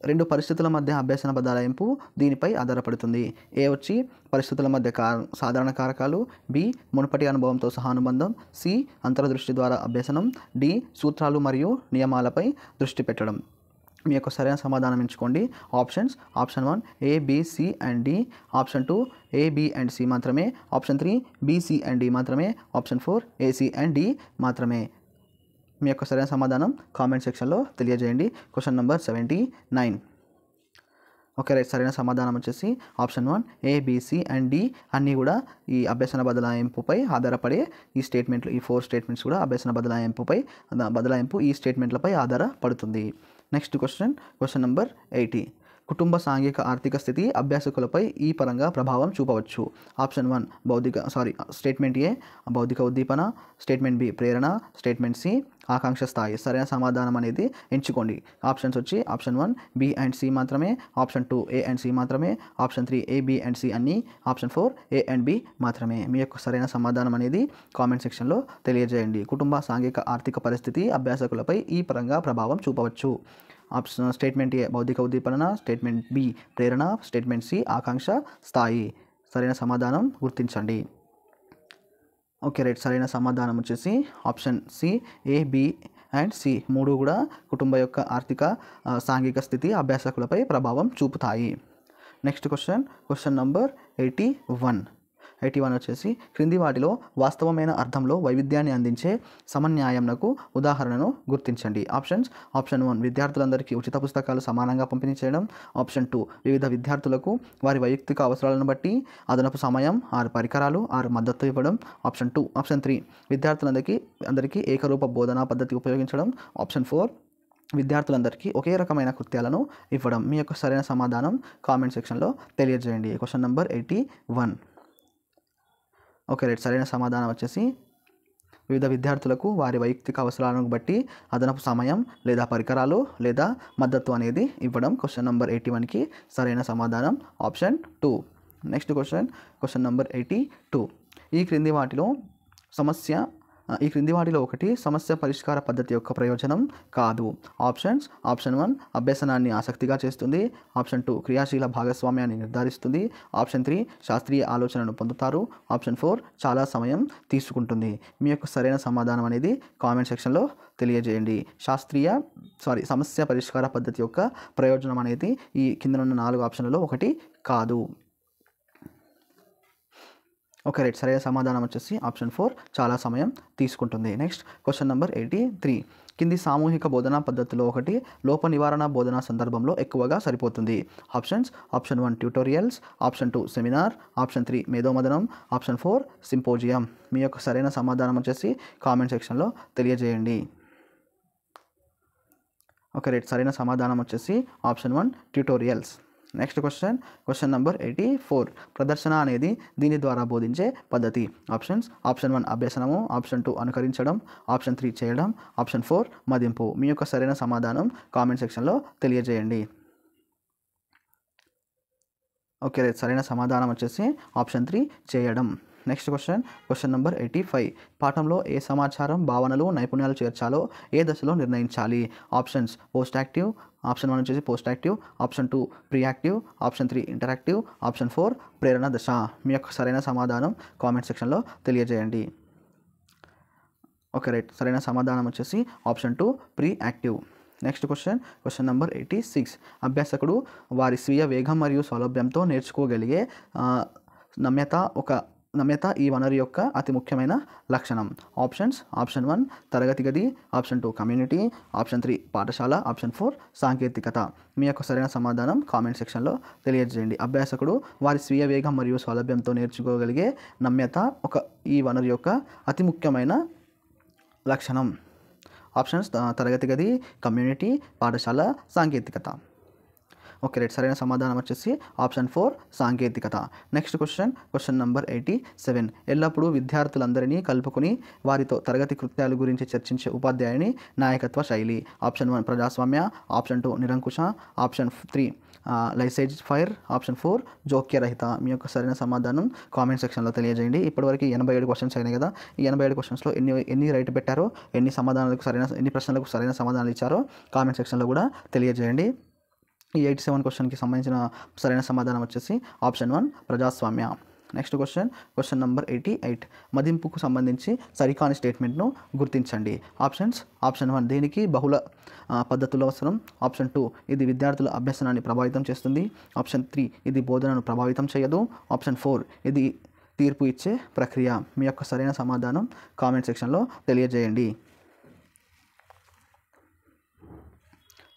2 పరిస్థితుల మధ్య అభ్యసన బదలాయింపు దీనిపై ఆధారపడుతుంది. ఏ వచ్చి పరిస్థితుల మధ్య సాధారణ కారకాలు, బి మునుపటి అనుభవంతో సహానుబంధం, సి అంతర్దృష్టి ద్వారా అభ్యసనం, డి సూత్రాలు మరియు నియమాలపై దృష్టి పెట్టడం. మీ యొక్క సరైన సమాధానం ఎంచుకోండి. Option 1 A, B, C and D, option 2 A, B and C మాత్రమే, option 3 B, C and D మాత్రమే, option 4 A, C and D మాత్రమే. మీ యొక్క సరైన సమాధానం కామెంట్ సెక్షన్లో తెలియజేయండి. Question number 79. Okay right. సరైన సమాధానం వచ్చేసి option 1 A, B, C and D అన్నీ కూడా ఈ అభ్యసన బదలాయింపుపై ఆధారపడే ఈ స్టేట్మెంట్లు, ఈ 4 స్టేట్మెంట్స్ కూడా అభ్యసన బదలాయింపు ఈ స్టేట్మెంట్లపై ఆధారపడుతుంది. Next question number 80. కుటుంబ సాంఘిక ఆర్థిక స్థితి అభ్యాసకులపై ఈ పరంగా ప్రభావం చూపవచ్చు. ఆప్షన్ 1 స్టేట్మెంట్ ఏ బౌద్ధిక ఉద్దీపన, స్టేట్మెంట్ బి ప్రేరణ, స్టేట్మెంట్ సి ఆకాంక్ష స్థాయి. సరైన సమాధానం అనేది ఎంచుకోండి. ఆప్షన్స్ వచ్చి ఆప్షన్ 1 B అండ్ C మాత్రమే, ఆప్షన్ 2 A అండ్ C మాత్రమే, option 3 A, B and C అన్నీ, ఆప్షన్ 4 A అండ్ B మాత్రమే. మీ యొక్క సరైన సమాధానం అనేది కామెంట్ సెక్షన్లో తెలియజేయండి. కుటుంబ సాంఘిక ఆర్థిక పరిస్థితి అభ్యాసకులపై ఈ పరంగా ప్రభావం చూపవచ్చు. స్టేట్మెంట్ ఏ బౌద్ధిక ఉద్దీపన, స్టేట్మెంట్ బి ప్రేరణ, స్టేట్మెంట్ సి ఆకాంక్ష స్థాయి. సరైన సమాధానం గుర్తించండి. Okay right. సరైన సమాధానం వచ్చేసి option C A, B and C 3 కూడా కుటుంబ యొక్క ఆర్థిక సాంఘిక స్థితి అభ్యాసకులపై ప్రభావం చూపుతాయి. నెక్స్ట్ క్వశ్చన్ నంబర్ 81 వచ్చేసి క్రింది వాటిలో వాస్తవమైన అర్థంలో వైవిధ్యాన్ని అందించే సమన్యాయంనకు ఉదాహరణను గుర్తించండి. ఆప్షన్ 1 విద్యార్థులందరికీ ఉచిత పుస్తకాలు సమానంగా పంపిణీ చేయడం. ఆప్షన్ 2 వివిధ విద్యార్థులకు వారి వైయక్తిక అవసరాలను బట్టి అదనపు సమయం, 6 పరికరాలు, 6 మద్దతు ఇవ్వడం. ఆప్షన్ 3 విద్యార్థులందరికీ ఏకరూప బోధనా పద్ధతి ఉపయోగించడం. ఆప్షన్ 4 విద్యార్థులందరికీ ఒకే రకమైన కృత్యాలను ఇవ్వడం. మీ యొక్క సరైన సమాధానం కామెంట్ సెక్షన్లో తెలియజేయండి. Question number 81. Okay right. సరైన సమాధానం వచ్చేసి వివిధ విద్యార్థులకు వారి వైయక్తిక అవసరాలను బట్టి అదనపు సమయం లేదా పరికరాలు లేదా మద్దతు అనేది ఇవ్వడం. క్వశ్చన్ నెంబర్ 81కి సరైన సమాధానం ఆప్షన్ 2. Next question number 82. ఈ క్రింది వాటిలో ఒకటి సమస్య పరిష్కార పద్ధతి యొక్క ప్రయోజనం కాదు. ఆప్షన్ 1 అభ్యసనాన్ని ఆసక్తిగా చేస్తుంది. ఆప్షన్ 2 క్రియాశీల భాగస్వామ్యాన్ని నిర్ధారిస్తుంది. ఆప్షన్ 3 శాస్త్రీయ ఆలోచనను పొందుతారు. ఆప్షన్ 4 చాలా సమయం తీసుకుంటుంది. మీ యొక్క సరైన సమాధానం అనేది కామెంట్ సెక్షన్లో తెలియజేయండి. సమస్య పరిష్కార పద్ధతి యొక్క ప్రయోజనం అనేది ఈ కింద ఉన్న 4 ఆప్షన్లలో ఒకటి కాదు. Okay right. సరైన సమాధానం వచ్చేసి ఆప్షన్ 4 చాలా సమయం తీసుకుంటుంది. Next question number 83. కింది సామూహిక బోధనా పద్ధతిలో ఒకటి లోప నివారణ బోధనా సందర్భంలో ఎక్కువగా సరిపోతుంది. Option 1 tutorials, option 2 seminar, option 3 మేధోమథనం, ఆప్షన్ 4 సింపోజియం. మీ యొక్క సరైన సమాధానం వచ్చేసి కామెంట్ సెక్షన్లో తెలియజేయండి. Okay right. సరైన సమాధానం వచ్చేసి option 1 tutorials. Next question number 84. ప్రదర్శన అనేది దీని ద్వారా బోధించే పద్ధతి. ఆప్షన్ 1 అభ్యసనము, ఆప్షన్ 2 అనుకరించడం, ఆప్షన్ 3 చేయడం, ఆప్షన్ 4 మదింపు. మీ యొక్క సరైన సమాధానం కామెంట్ సెక్షన్లో తెలియజేయండి. Okay right. సరైన సమాధానం వచ్చేసి ఆప్షన్ 3 చేయడం. Next question number 85. పాఠంలో ఏ సమాచారం, భావనలు, నైపుణ్యాలు చేర్చాలో ఏ దశలో నిర్ణయించాలి. పోస్ట్ యాక్టివ్, ఆప్షన్ 1 వచ్చేసి post active, option 2 pre active, option 3 interactive, option 4 ప్రేరణ దశ. మీ యొక్క సరైన సమాధానం కామెంట్ సెక్షన్లో తెలియజేయండి. Okay right. సరైన సమాధానం వచ్చేసి option 2 pre active. Next question number 86. అభ్యాసకుడు వారి స్వీయ వేగం మరియు సౌలభ్యంతో నేర్చుకోగలిగే నమ్యత ఈ వనరు యొక్క అతి ముఖ్యమైన లక్షణం. ఆప్షన్ 1 తరగతి గది, ఆప్షన్ 2 కమ్యూనిటీ, ఆప్షన్ 3 పాఠశాల, ఆప్షన్ 4 సాంకేతికత. మీ యొక్క సరైన సమాధానం కామెంట్ సెక్షన్లో తెలియజేయండి. అభ్యాసకుడు వారి స్వీయ వేగం మరియు సౌలభ్యంతో నేర్చుకోగలిగే నమ్యత ఈ వనరు యొక్క అతి ముఖ్యమైన లక్షణం. ఆప్షన్స్ తరగతి గది, కమ్యూనిటీ, పాఠశాల, సాంకేతికత. Okay right. సరైన సమాధానం వచ్చేసి ఆప్షన్ 4 సాంకేతికత. Next question number 87. ఎల్లప్పుడూ విద్యార్థులందరినీ కలుపుకొని వారితో తరగతి కృత్యాల గురించి చర్చించే ఉపాధ్యాయుని నాయకత్వ శైలి. ఆప్షన్ 1 ప్రజాస్వామ్య, ఆప్షన్ 2 నిరంకుశ, ఆప్షన్ 3 లైసేజ్ ఫైర్, ఆప్షన్ 4 జోక్యరహిత. మీ యొక్క సరైన సమాధానం కామెంట్ సెక్షన్లో తెలియజేయండి. ఇప్పటివరకు 87 క్వశ్చన్స్ అయినాయి కదా. ఈ 87 క్వశ్చన్స్లో ఎన్ని రైట్ పెట్టారో, ఎన్ని ప్రశ్నలకు సరైన సమాధానాలు ఇచ్చారో కామెంట్ సెక్షన్లో కూడా తెలియజేయండి. ఈ 87 క్వశ్చన్కి సంబంధించిన సరైన సమాధానం వచ్చేసి ఆప్షన్ 1 ప్రజాస్వామ్య. Next question number 88. మదింపుకు సంబంధించి సరికాని స్టేట్మెంట్ను గుర్తించండి. ఆప్షన్ 1 దీనికి బహుళ పద్ధతులు అవసరం. ఆప్షన్ 2 ఇది విద్యార్థుల అభ్యసనాన్ని ప్రభావితం చేస్తుంది. ఆప్షన్ 3 ఇది బోధనను ప్రభావితం చేయదు. ఆప్షన్ 4 ఇది తీర్పు ఇచ్చే ప్రక్రియ. మీ యొక్క సరైన సమాధానం కామెంట్ సెక్షన్లో తెలియజేయండి.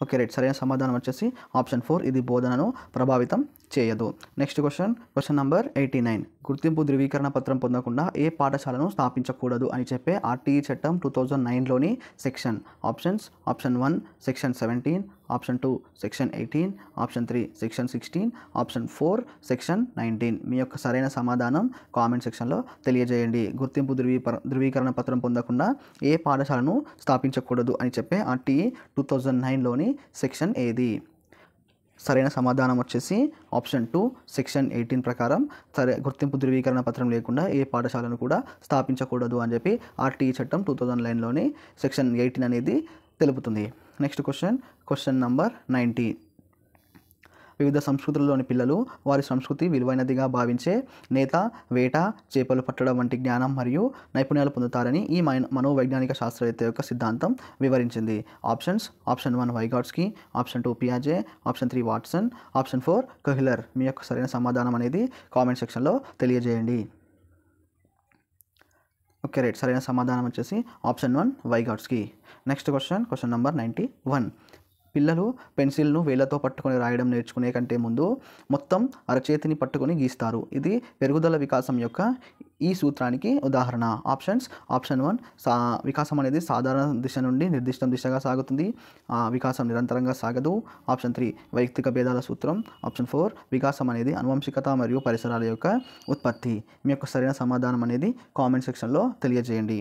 ఓకే రైట్, సరైన సమాధానం వచ్చేసి ఆప్షన్ 4, ఇది బోధనను ప్రభావితం చేయదు. Next question number 89. గుర్తింపు ధృవీకరణ పత్రం పొందకుండా ఏ పాఠశాలను స్థాపించకూడదు అని చెప్పే ఆర్టీఈ చట్టం 2009లోని section. Option 1 section 17, option 2 section 18, option 3 section 16, option 4 section 19. మీ యొక్క సరైన సమాధానం కామెంట్ సెక్షన్లో తెలియజేయండి. గుర్తింపు ధృవీకరణ పత్రం పొందకుండా ఏ పాఠశాలను స్థాపించకూడదు అని చెప్పే ఆర్టీఈ 2009లోని సెక్షన్ ఏది? సరైన సమాధానం వచ్చేసి ఆప్షన్ 2 సెక్షన్ 18 ప్రకారం గుర్తింపు ధృవీకరణ పత్రం లేకుండా ఏ పాఠశాలను కూడా స్థాపించకూడదు అని చెప్పి ఆర్టీఈ చట్టం 2009లోని సెక్షన్ 18 అనేది తెలుపుతుంది. Next question number 90. వివిధ సంస్కృతుల్లోని పిల్లలు వారి సంస్కృతి విలువైనదిగా భావించే నేత, వేట, చేపలు పట్టడం వంటి జ్ఞానం మరియు నైపుణ్యాలు పొందుతారని ఈ మనోవైజ్ఞానిక శాస్త్రవేత్త యొక్క సిద్ధాంతం వివరించింది. ఆప్షన్ 1 వైగాట్స్కీ, ఆప్షన్ 2 పియాజే, ఆప్షన్ 3 వాట్సన్, ఆప్షన్ 4 కొహ్లర్. మీ యొక్క సరైన సమాధానం అనేది కామెంట్ సెక్షన్లో తెలియజేయండి. ఓకే రైట్, సరైన సమాధానం వచ్చేసి option 1 Vygotsky. Next question number 91. పిల్లలు పెన్సిల్ను వేళ్లతో పట్టుకొని రాయడం నేర్చుకునే కంటే ముందు మొత్తం అరచేతిని పట్టుకొని గీస్తారు. ఇది పెరుగుదల వికాసం యొక్క ఈ సూత్రానికి ఉదాహరణ. ఆప్షన్ 1 వికాసం అనేది సాధారణ దిశ నుండి నిర్దిష్ట దిశగా సాగుతుంది. వికాసం నిరంతరంగా సాగదు. ఆప్షన్ 3 వైయక్తిక భేదాల సూత్రం. ఆప్షన్ 4 వికాసం అనేది అనువంశికత మరియు పరిసరాల యొక్క ఉత్పత్తి. మీ యొక్క సరైన సమాధానం అనేది కామెంట్ సెక్షన్లో తెలియజేయండి.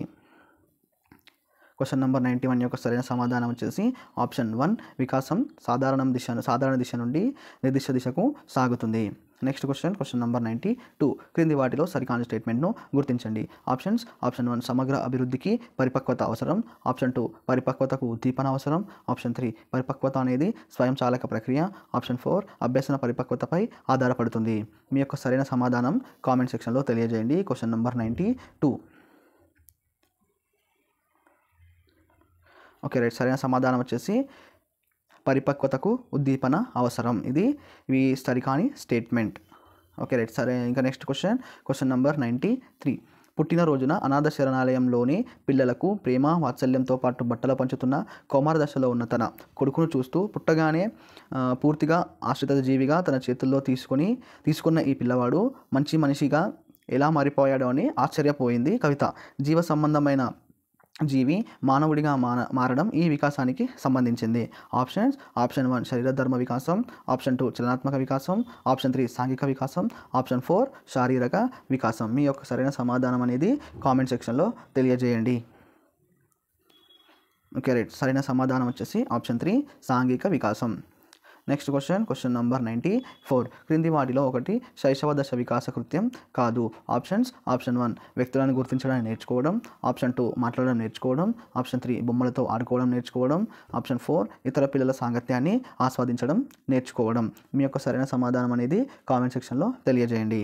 క్వశ్చన్ నంబర్ 91 యొక్క సరైన సమాధానం వచ్చేసి ఆప్షన్ 1 వికాసం సాధారణ దిశ నుండి నిర్దిష్ట దిశకు సాగుతుంది. Next question number 92. క్రింది వాటిలో సరికాని స్టేట్మెంట్ను గుర్తించండి. ఆప్షన్ 1 సమగ్ర అభివృద్ధికి పరిపక్వత అవసరం. ఆప్షన్ 2 పరిపక్వతకు ఉద్దీపన అవసరం. ఆప్షన్ 3 పరిపక్వత అనేది స్వయంచాలక ప్రక్రియ. ఆప్షన్ 4 అభ్యసన పరిపక్వతపై ఆధారపడుతుంది. మీ యొక్క సరైన సమాధానం కామెంట్ సెక్షన్లో తెలియజేయండి. Question number 92. ఓకే రైట్, సరైన సమాధానం వచ్చేసి పరిపక్వతకు ఉద్దీపన అవసరం. ఇది సరికాని స్టేట్మెంట్. ఓకే రైట్, సరే. ఇంకా నెక్స్ట్ క్వశ్చన్ నంబర్ 93. పుట్టినరోజున అనాథ శరణాలయంలోని పిల్లలకు ప్రేమ, వాత్సల్యంతో పాటు బట్టలు పంచుతున్న కౌమార దశలో ఉన్న తన కొడుకును చూస్తూ పుట్టగానే పూర్తిగా ఆశ్రిత జీవిగా తన చేతుల్లో తీసుకున్న ఈ పిల్లవాడు మంచి మనిషిగా ఎలా మారిపోయాడో అని ఆశ్చర్యపోయింది కవిత. జీవ సంబంధమైన జీవి మానవుడిగా మారడం ఈ వికాసానికి సంబంధించింది. ఆప్షన్ 1 శరీర ధర్మ వికాసం. ఆప్షన్ 2 చలనాత్మక వికాసం. ఆప్షన్ 3 సాంఘిక వికాసం. ఆప్షన్ 4 శారీరక వికాసం. మీ యొక్క సరైన సమాధానం అనేది కామెంట్ సెక్షన్లో తెలియజేయండి. ఓకే రైట్, సరైన సమాధానం వచ్చేసి ఆప్షన్ 3 సాంఘిక వికాసం. Next question number 94. క్రింది వాటిలో ఒకటి శైశవ దశ వికాస కృత్యం కాదు. ఆప్షన్ 1 వ్యక్తులను గుర్తించడానికి నేర్చుకోవడం. ఆప్షన్ 2 మాట్లాడడం నేర్చుకోవడం. ఆప్షన్ 3 బొమ్మలతో ఆడుకోవడం నేర్చుకోవడం. ఆప్షన్ 4 ఇతర పిల్లల సాంగత్యాన్ని ఆస్వాదించడం నేర్చుకోవడం. మీ యొక్క సరైన సమాధానం అనేది కామెంట్ సెక్షన్లో తెలియజేయండి.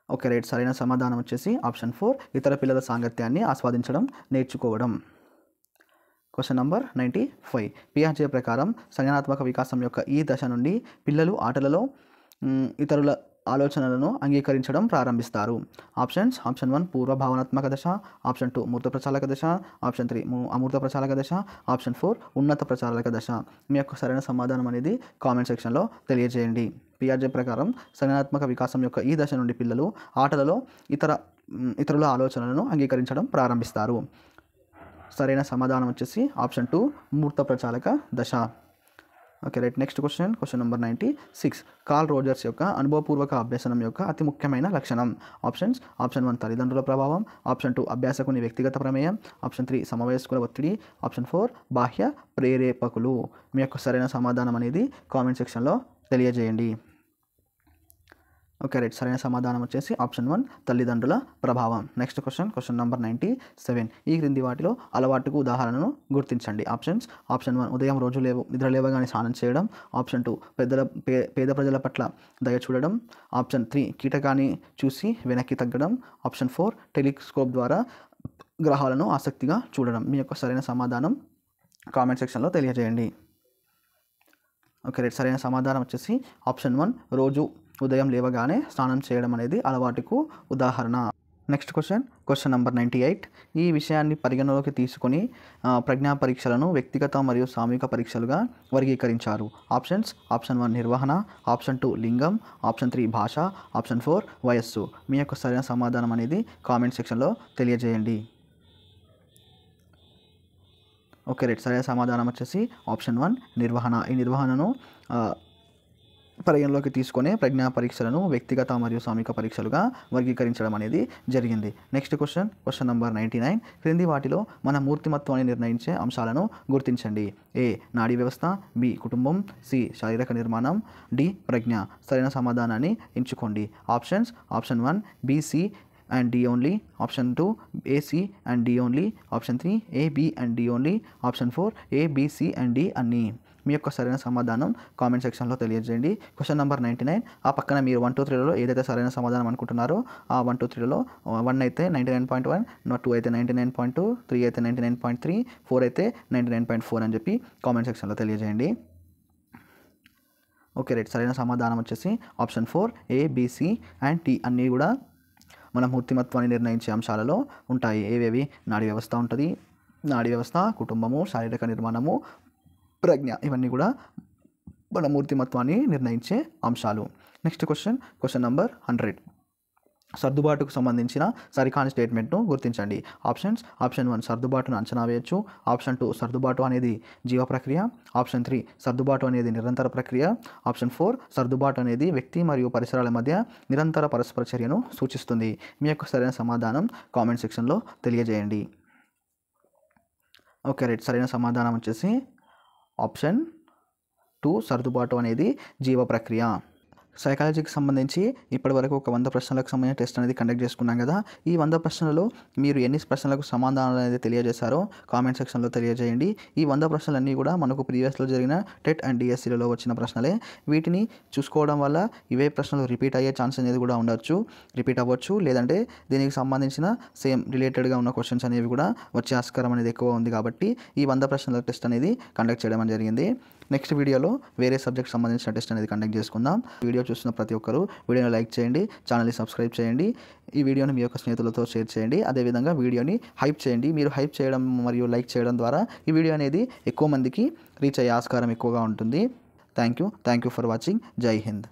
ఓకే రైట్, సరైన సమాధానం వచ్చేసి ఆప్షన్ 4 ఇతర పిల్లల సాంగత్యాన్ని ఆస్వాదించడం నేర్చుకోవడం. Question number 95. పియాజే ప్రకారం సంజ్ఞానాత్మక వికాసం యొక్క ఈ దశ నుండి పిల్లలు ఆటలలో ఇతరుల ఆలోచనలను అంగీకరించడం ప్రారంభిస్తారు. ఆప్షన్ 1 పూర్వ భావనాత్మక దశ. ఆప్షన్ 2 మూర్త ప్రచాలక దశ. ఆప్షన్ 3 అమూర్త ప్రచాలక దశ. ఆప్షన్ 4 ఉన్నత ప్రచాలక దశ. మీ యొక్క సరైన సమాధానం అనేది కామెంట్ సెక్షన్లో తెలియజేయండి. పియాజే ప్రకారం సంజ్ఞానాత్మక వికాసం యొక్క ఈ దశ నుండి పిల్లలు ఆటలలో ఇతరుల ఆలోచనలను అంగీకరించడం ప్రారంభిస్తారు. సరైన సమాధానం వచ్చేసి ఆప్షన్ 2 మూర్త ప్రచాలక దశ. Okay right, next question number 96. Curl Rogers యొక్క అనుభవపూర్వక అభ్యసనం యొక్క అతి ముఖ్యమైన లక్షణం. ఆప్షన్ 1 తల్లిదండ్రుల ప్రభావం. ఆప్షన్ 2 అభ్యాసకుని వ్యక్తిగత ప్రమేయం. ఆప్షన్ 3 సమవయస్కుల ఒత్తిడి. ఆప్షన్ 4 బాహ్య ప్రేరేపకులు. మీ యొక్క సరైన సమాధానం అనేది కామెంట్ సెక్షన్లో తెలియజేయండి. ఓకే రైట్, సరైన సమాధానం వచ్చేసి ఆప్షన్ 1 తల్లిదండ్రుల ప్రభావం. Next question number 97. ఈ క్రింది వాటిలో అలవాటుకు ఉదాహరణను గుర్తించండి. ఆప్షన్ 1 ఉదయం రోజు నిద్ర లేవగానే స్నానం చేయడం. ఆప్షన్ 2 పేద ప్రజల పట్ల దయ చూడడం. ఆప్షన్ 3 కీటకాన్ని చూసి వెనక్కి తగ్గడం. ఆప్షన్ 4 టెలిస్కోప్ ద్వారా గ్రహాలను ఆసక్తిగా చూడడం. మీ యొక్క సరైన సమాధానం కామెంట్ సెక్షన్లో తెలియజేయండి. ఓకే రైట్, సరైన సమాధానం వచ్చేసి ఆప్షన్ 1 రోజు ఉదయం లేవగానే స్నానం చేయడం అనేది అలవాటుకు ఉదాహరణ. Next question number 98. ఈ విషయాన్ని పరిగణలోకి తీసుకొని ప్రజ్ఞా పరీక్షలను వ్యక్తిగత మరియు సామూహిక పరీక్షలుగా వర్గీకరించారు. ఆప్షన్ 1 నిర్వహణ, ఆప్షన్ 2 లింగం, ఆప్షన్ 3 భాష, ఆప్షన్ 4 వయస్సు. మీ యొక్క సరైన సమాధానం అనేది కామెంట్ సెక్షన్లో తెలియజేయండి. ఓకే రైట్, సరైన సమాధానం వచ్చేసి ఆప్షన్ 1 నిర్వహణ. ఈ నిర్వహణను పరిగణలోకి తీసుకొని ప్రజ్ఞా పరీక్షలను వ్యక్తిగత మరియు సామూహిక పరీక్షలుగా వర్గీకరించడం అనేది జరిగింది. Next question number 99. క్రింది వాటిలో మన మూర్తిమత్వాన్ని నిర్ణయించే అంశాలను గుర్తించండి. ఏ నాడీ వ్యవస్థ, బి కుటుంబం, సి శారీరక నిర్మాణం, డి ప్రజ్ఞ. సరైన సమాధానాన్ని ఎంచుకోండి. Option 1 BC and D only, option 2 AC and D only, option 3 A, B and D only, option 4 A, B, C and D అన్నీ. మీ యొక్క సరైన సమాధానం కామెంట్ సెక్షన్లో తెలియజేయండి. Question number 99. ఆ పక్కన మీరు 1, 2, 3లలో ఏదైతే సరైన సమాధానం అనుకుంటున్నారో ఆ 1, 2, 3లలో 1 అయితే 99.1, 2 అయితే 99.2, 3 అయితే 99.3, 4 అయితే 99.4 అని చెప్పి కామెంట్ సెక్షన్లో తెలియజేయండి. ఓకే రైట్, సరైన సమాధానం వచ్చేసి option 4 A, B, C and D అన్నీ కూడా మన మూర్తిమత్వాన్ని నిర్ణయించే అంశాలలో ఉంటాయి. ఏవేవి? నాడీ వ్యవస్థ ఉంటుంది, నాడీ వ్యవస్థ, కుటుంబము, శారీరక నిర్మాణము, ప్రజ్ఞ. ఇవన్నీ కూడా మన మూర్తిమత్వాన్ని నిర్ణయించే అంశాలు. Next question number 100. సర్దుబాటుకు సంబంధించిన సరికాని స్టేట్మెంట్ను గుర్తించండి. ఆప్షన్ 1 సర్దుబాటును అంచనా వేయచ్చు, ఆప్షన్ 2 సర్దుబాటు అనేది జీవ ప్రక్రియ, ఆప్షన్ 3 సర్దుబాటు అనేది నిరంతర ప్రక్రియ, ఆప్షన్ 4 సర్దుబాటు అనేది వ్యక్తి మరియు పరిసరాల మధ్య నిరంతర పరస్పర చర్యను సూచిస్తుంది. మీ యొక్క సరైన సమాధానం కామెంట్ సెక్షన్లో తెలియజేయండి. ఓకే రైట్, సరైన సమాధానం వచ్చేసి ఆప్షన్ 2 సర్దుబాటు అనేది జీవ ప్రక్రియ. సైకాలజీకి సంబంధించి ఇప్పటివరకు ఒక 100 ప్రశ్నలకు సంబంధించిన టెస్ట్ అనేది కండక్ట్ చేసుకున్నాం కదా. ఈ 100 ప్రశ్నలలో మీరు ఎన్ని ప్రశ్నలకు సమాధానాలు అనేది తెలియజేశారో కామెంట్ సెక్షన్లో తెలియజేయండి. ఈ 100 ప్రశ్నలన్నీ కూడా మనకు ప్రీవియస్లో జరిగిన టెట్ అండ్ డిఎస్సిలలో వచ్చిన ప్రశ్నలే. వీటిని చూసుకోవడం వల్ల ఇవే ప్రశ్నలు రిపీట్ అయ్యే ఛాన్స్ అనేది కూడా ఉండొచ్చు, రిపీట్ అవ్వచ్చు, లేదంటే దీనికి సంబంధించిన సేమ్ రిలేటెడ్గా ఉన్న క్వశ్చన్స్ అనేవి కూడా వచ్చే ఆస్కారం అనేది ఎక్కువ ఉంది. కాబట్టి ఈ 100 ప్రశ్నల టెస్ట్ అనేది కండక్ట్ చేయడం జరిగింది. నెక్స్ట్ వీడియోలో వేరే సబ్జెక్ట్ సంబంధించిన టెస్ట్ అనేది కండక్ట్ చేసుకుందాం. వీడియో చూస్తున్న ప్రతి ఒక్కరూ వీడియోని లైక్ చేయండి, ఛానల్ని సబ్స్క్రైబ్ చేయండి, ఈ వీడియోని మీ యొక్క స్నేహితులతో షేర్ చేయండి. అదేవిధంగా వీడియోని హైప్ చేయండి. మీరు హైప్ చేయడం మరియు లైక్ చేయడం ద్వారా ఈ వీడియో అనేది ఎక్కువ మందికి రీచ్ అయ్యే ఆస్కారం ఎక్కువగా ఉంటుంది. Thank you for watching. జై హింద్.